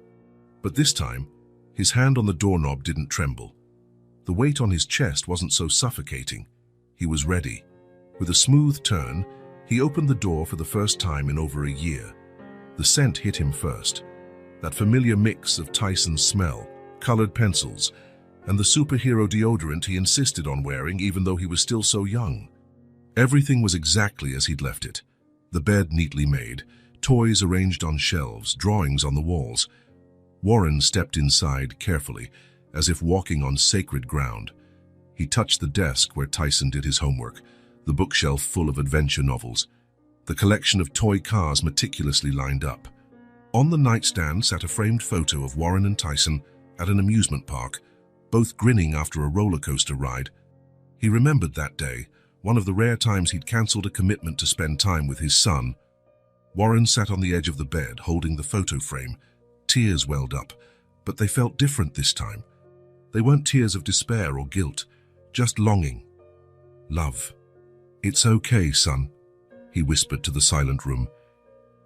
Speaker 1: But this time, his hand on the doorknob didn't tremble. The weight on his chest wasn't so suffocating. He was ready. With a smooth turn, he opened the door for the first time in over a year. The scent hit him first. That familiar mix of Tyson's smell, colored pencils, and the superhero deodorant he insisted on wearing even though he was still so young. Everything was exactly as he'd left it. The bed neatly made, toys arranged on shelves, drawings on the walls. Warren stepped inside carefully, as if walking on sacred ground. He touched the desk where Tyson did his homework, the bookshelf full of adventure novels. the collection of toy cars meticulously lined up. On the nightstand sat a framed photo of Warren and Tyson at an amusement park, both grinning after a roller coaster ride. He remembered that day, one of the rare times he'd cancelled a commitment to spend time with his son. Warren sat on the edge of the bed, holding the photo frame. Tears welled up, but they felt different this time. They weren't tears of despair or guilt, just longing. Love. "It's okay, son," he whispered to the silent room.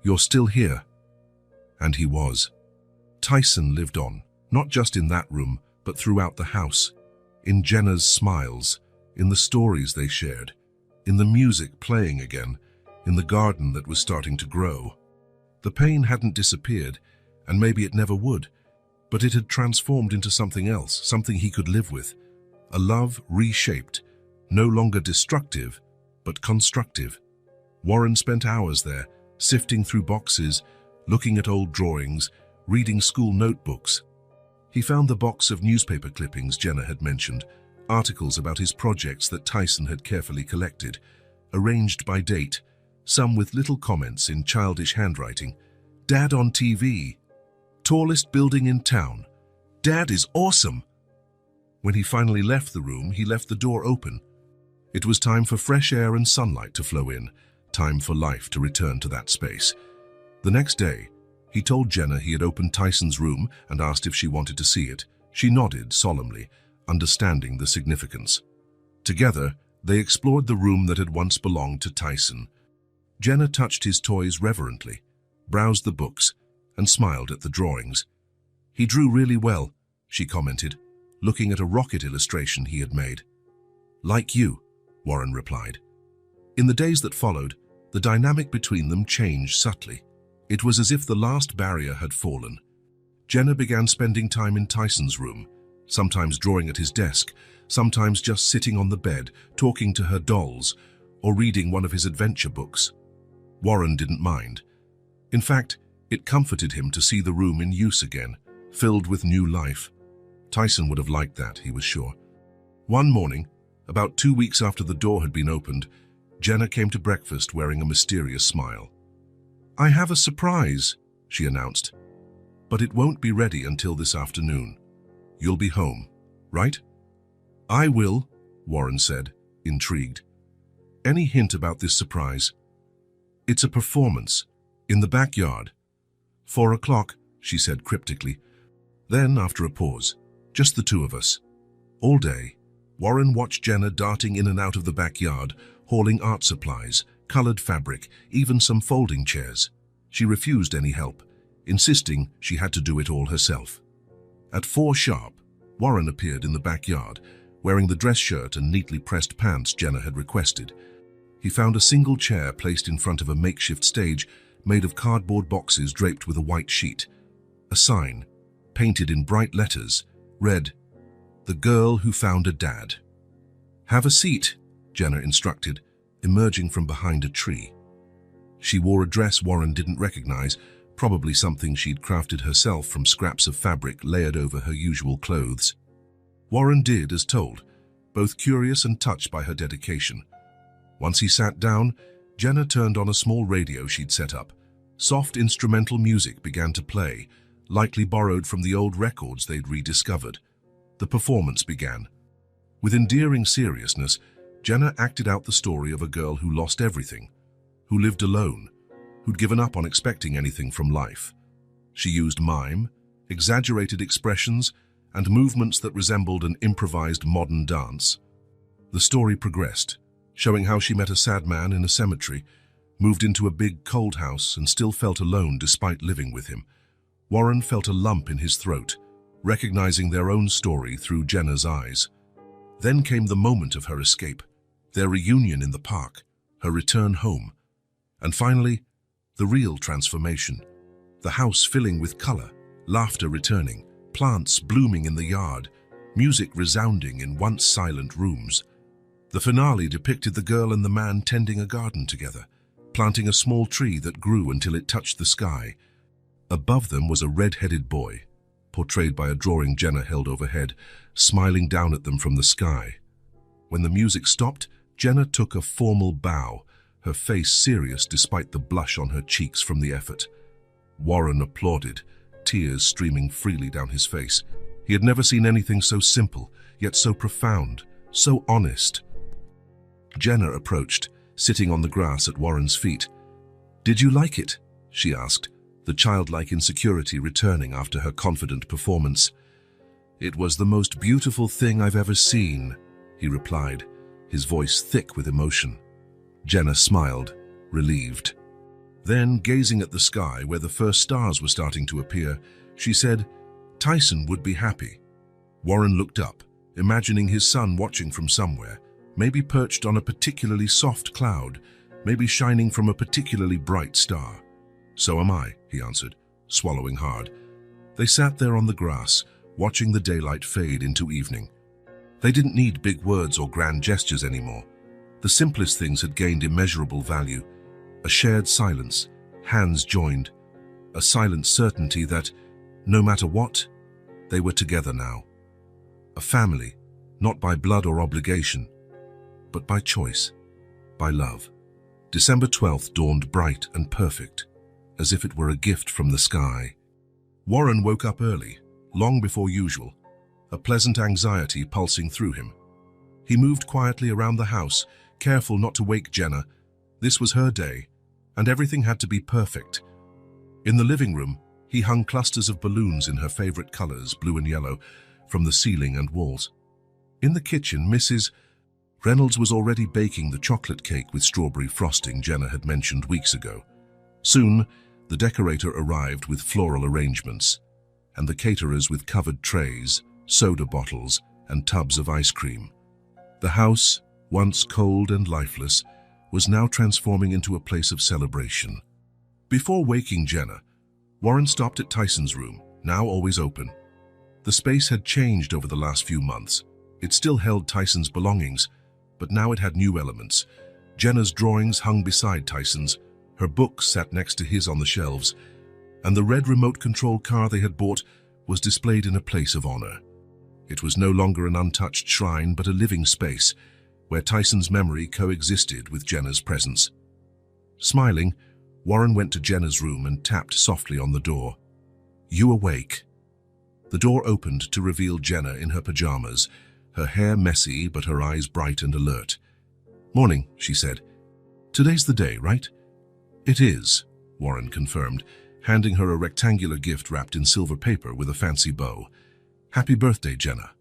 Speaker 1: "You're still here." And he was. Tyson lived on, not just in that room, but throughout the house, in Jenna's smiles, in the stories they shared, in the music playing again, in the garden that was starting to grow. The pain hadn't disappeared, and maybe it never would, but it had transformed into something else, something he could live with. A love reshaped, no longer destructive, but constructive. Warren spent hours there, sifting through boxes, looking at old drawings, reading school notebooks. He found the box of newspaper clippings Jenna had mentioned, articles about his projects that Tyson had carefully collected, arranged by date, some with little comments in childish handwriting. "Dad on TV. Tallest building in town. Dad is awesome." When he finally left the room, he left the door open. It was time for fresh air and sunlight to flow in, time for life to return to that space. The next day, he told Jenna he had opened Tyson's room and asked if she wanted to see it. She nodded solemnly, understanding the significance. Together, they explored the room that had once belonged to Tyson. Jenna touched his toys reverently, browsed the books, and smiled at the drawings. "He drew really well," she commented, looking at a rocket illustration he had made. "Like you," Warren replied. In the days that followed, the dynamic between them changed subtly. It was as if the last barrier had fallen. Jenna began spending time in Tyson's room, sometimes drawing at his desk, sometimes just sitting on the bed, talking to her dolls, or reading one of his adventure books. Warren didn't mind. In fact, it comforted him to see the room in use again, filled with new life. Tyson would have liked that, he was sure. One morning, about 2 weeks after the door had been opened, Jenna came to breakfast wearing a mysterious smile. "I have a surprise," she announced, "but it won't be ready until this afternoon. You'll be home, right?" "I will," Warren said, intrigued. "Any hint about this surprise?" "It's a performance, in the backyard." 4 o'clock, she said cryptically. Then, after a pause, "Just the two of us." All day, Warren watched Jenna darting in and out of the backyard, hauling art supplies, colored fabric, even some folding chairs. She refused any help, insisting she had to do it all herself. At 4 sharp, Warren appeared in the backyard, wearing the dress shirt and neatly pressed pants Jenna had requested. He found a single chair placed in front of a makeshift stage made of cardboard boxes draped with a white sheet. A sign, painted in bright letters, read, "The girl who found a dad." "Have a seat," Jenna instructed, emerging from behind a tree. She wore a dress Warren didn't recognize, probably something she'd crafted herself from scraps of fabric layered over her usual clothes. Warren did as told, both curious and touched by her dedication. Once he sat down, Jenna turned on a small radio she'd set up. Soft instrumental music began to play, likely borrowed from the old records they'd rediscovered. The performance began. With endearing seriousness, Jenna acted out the story of a girl who lost everything, who lived alone, who'd given up on expecting anything from life. She used mime, exaggerated expressions, and movements that resembled an improvised modern dance. The story progressed, showing how she met a sad man in a cemetery, moved into a big cold house, and still felt alone despite living with him. Warren felt a lump in his throat, recognizing their own story through Jenna's eyes. Then came the moment of her escape, their reunion in the park, her return home. And finally, the real transformation. The house filling with color, laughter returning, plants blooming in the yard, music resounding in once silent rooms. The finale depicted the girl and the man tending a garden together, planting a small tree that grew until it touched the sky. Above them was a red-headed boy, portrayed by a drawing Jenna held overhead, smiling down at them from the sky. When the music stopped, Jenna took a formal bow, her face serious despite the blush on her cheeks from the effort. Warren applauded, tears streaming freely down his face. He had never seen anything so simple, yet so profound, so honest. Jenna approached, sitting on the grass at Warren's feet. "Did you like it?" she asked, the childlike insecurity returning after her confident performance. "It was the most beautiful thing I've ever seen," he replied, his voice thick with emotion. Jenna smiled, relieved. Then, gazing at the sky where the first stars were starting to appear, she said, "Tyson would be happy." Warren looked up, imagining his son watching from somewhere, maybe perched on a particularly soft cloud, maybe shining from a particularly bright star. "So am I," he answered, swallowing hard. They sat there on the grass, watching the daylight fade into evening. They didn't need big words or grand gestures anymore. The simplest things had gained immeasurable value. A shared silence, hands joined, a silent certainty that, no matter what, they were together now. A family, not by blood or obligation, but by choice, by love. December 12th dawned bright and perfect, as if it were a gift from the sky. Warren woke up early, long before usual, a pleasant anxiety pulsing through him. He moved quietly around the house, careful not to wake Jenna. This was her day, and everything had to be perfect. In the living room, he hung clusters of balloons in her favorite colors, blue and yellow, from the ceiling and walls. In the kitchen, Mrs. Reynolds was already baking the chocolate cake with strawberry frosting Jenna had mentioned weeks ago. Soon, the decorator arrived with floral arrangements, and the caterers with covered trays, soda bottles, and tubs of ice cream. The house, once cold and lifeless, was now transforming into a place of celebration. Before waking Jenna, Warren stopped at Tyson's room, now always open. The space had changed over the last few months. It still held Tyson's belongings, but now it had new elements. Jenna's drawings hung beside Tyson's, her books sat next to his on the shelves, and the red remote-controlled car they had bought was displayed in a place of honor. It was no longer an untouched shrine, but a living space, where Tyson's memory coexisted with Jenna's presence. Smiling, Warren went to Jenna's room and tapped softly on the door. "You awake?" The door opened to reveal Jenna in her pajamas, her hair messy but her eyes bright and alert. "Morning," she said. "Today's the day, right?" "It is," Warren confirmed, handing her a rectangular gift wrapped in silver paper with a fancy bow. "Happy birthday, Jenna."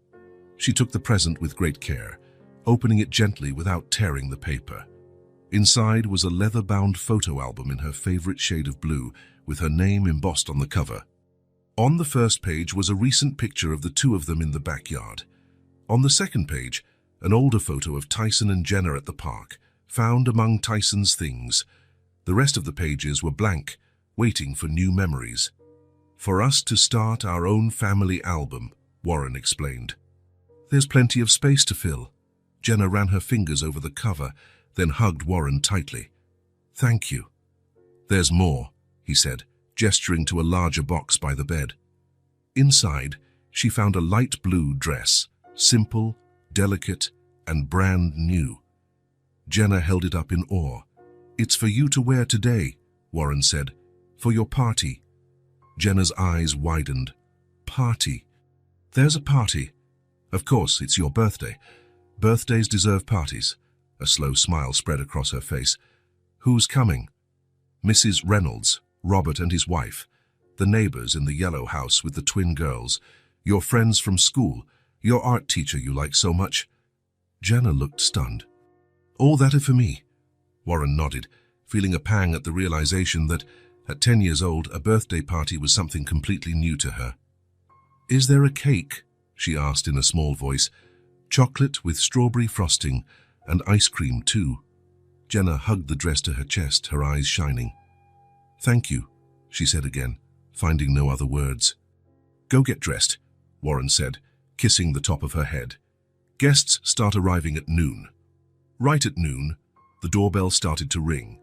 Speaker 1: She took the present with great care, opening it gently without tearing the paper. Inside was a leather-bound photo album in her favorite shade of blue, with her name embossed on the cover. On the first page was a recent picture of the two of them in the backyard. On the second page, an older photo of Tyson and Jenna at the park, found among Tyson's things. The rest of the pages were blank, waiting for new memories. "For us to start our own family album," Warren explained. "There's plenty of space to fill." Jenna ran her fingers over the cover, then hugged Warren tightly. "Thank you." "There's more," he said, gesturing to a larger box by the bed. Inside, she found a light blue dress, simple, delicate, and brand new. Jenna held it up in awe. "It's for you to wear today," Warren said, "for your party." Jenna's eyes widened. "Party? There's a party. Of course, it's your birthday. Birthdays deserve parties." A slow smile spread across her face. "Who's coming?" "Mrs. Reynolds, Robert and his wife, the neighbors in the yellow house with the twin girls, your friends from school, your art teacher you like so much." Jenna looked stunned. "All that are for me?" Warren nodded, feeling a pang at the realization that, at 10 years old, a birthday party was something completely new to her. "Is there a cake?" she asked in a small voice. "Chocolate with strawberry frosting, and ice cream too." Jenna hugged the dress to her chest, her eyes shining. "Thank you," she said again, finding no other words. "Go get dressed," Warren said, kissing the top of her head. "Guests start arriving at noon." Right at noon, the doorbell started to ring.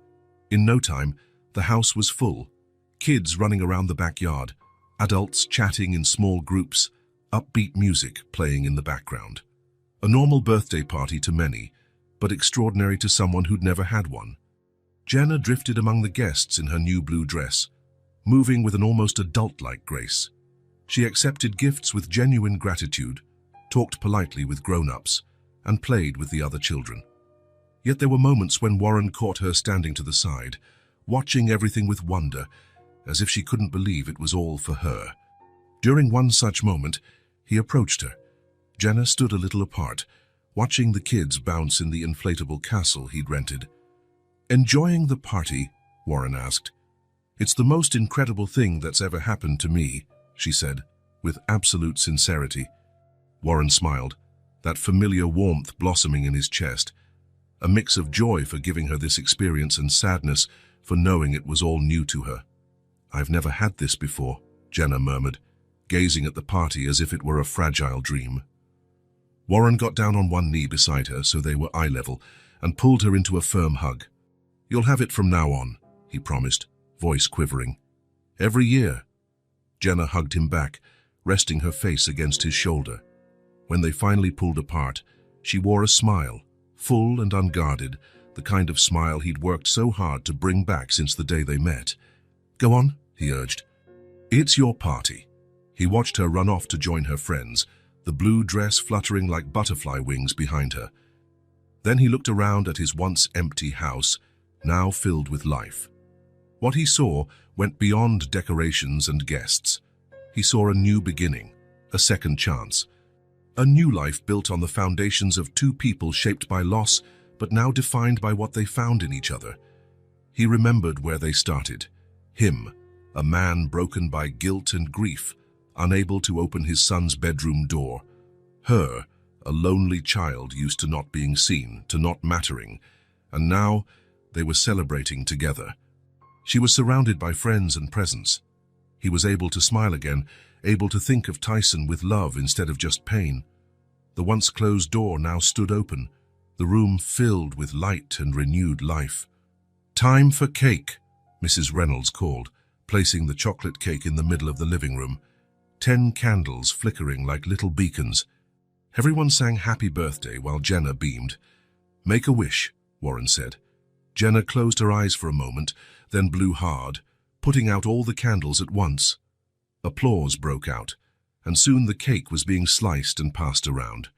Speaker 1: In no time, the house was full. Kids running around the backyard, adults chatting in small groups, upbeat music playing in the background. A normal birthday party to many, but extraordinary to someone who'd never had one. Jenna drifted among the guests in her new blue dress, moving with an almost adult-like grace. She accepted gifts with genuine gratitude, talked politely with grown-ups, and played with the other children. Yet there were moments when Warren caught her standing to the side, watching everything with wonder, as if she couldn't believe it was all for her. During one such moment, he approached her. Jenna stood a little apart, watching the kids bounce in the inflatable castle he'd rented. "Enjoying the party?" Warren asked. "It's the most incredible thing that's ever happened to me," she said, with absolute sincerity. Warren smiled, that familiar warmth blossoming in his chest, a mix of joy for giving her this experience and sadness for knowing it was all new to her. "I've never had this before," Jenna murmured, gazing at the party as if it were a fragile dream. Warren got down on one knee beside her so they were eye level and pulled her into a firm hug. "You'll have it from now on," he promised, voice quivering. "Every year." Jenna hugged him back, resting her face against his shoulder. When they finally pulled apart, she wore a smile, full and unguarded, the kind of smile he'd worked so hard to bring back since the day they met. "Go on," he urged. "It's your party." He watched her run off to join her friends, the blue dress fluttering like butterfly wings behind her. Then he looked around at his once empty house, now filled with life. What he saw went beyond decorations and guests. He saw a new beginning, a second chance. A new life built on the foundations of two people shaped by loss, but now defined by what they found in each other. He remembered where they started. Him, a man broken by guilt and grief, unable to open his son's bedroom door. Her, a lonely child used to not being seen, to not mattering. And now, they were celebrating together. She was surrounded by friends and presents. He was able to smile again, able to think of Tyson with love instead of just pain. The once closed door now stood open, the room filled with light and renewed life. "Time for cake," Mrs. Reynolds called, placing the chocolate cake in the middle of the living room. 10 candles flickering like little beacons. Everyone sang happy birthday while Jenna beamed. "Make a wish," Warren said. Jenna closed her eyes for a moment, then blew hard, putting out all the candles at once. Applause broke out, and soon the cake was being sliced and passed around.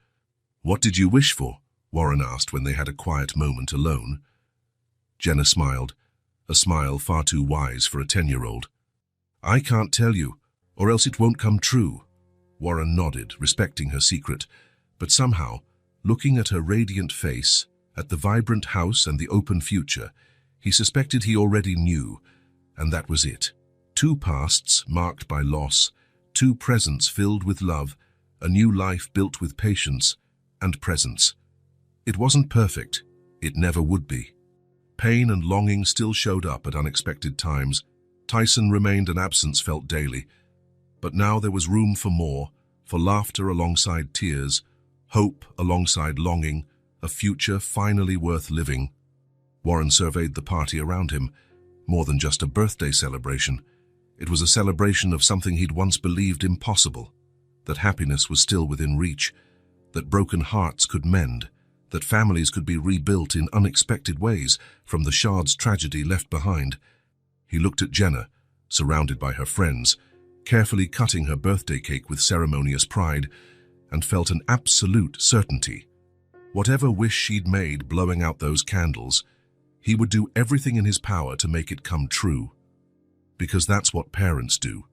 Speaker 1: "What did you wish for?" Warren asked when they had a quiet moment alone. Jenna smiled, a smile far too wise for a 10-year-old. "I can't tell you, or else it won't come true." Warren nodded, respecting her secret, but somehow, looking at her radiant face, at the vibrant house and the open future, he suspected he already knew, and that was it. 2 pasts marked by loss, 2 presents filled with love, a new life built with patience and presence. It wasn't perfect. It never would be. Pain and longing still showed up at unexpected times. Tyson remained an absence felt daily. But now there was room for more, for laughter alongside tears, hope alongside longing, a future finally worth living. Warren surveyed the party around him. More than just a birthday celebration. It was a celebration of something he'd once believed impossible, that happiness was still within reach, that broken hearts could mend, that families could be rebuilt in unexpected ways from the shards tragedy left behind. He looked at Jenna, surrounded by her friends, carefully cutting her birthday cake with ceremonious pride, and felt an absolute certainty. Whatever wish she'd made blowing out those candles, he would do everything in his power to make it come true. Because that's what parents do.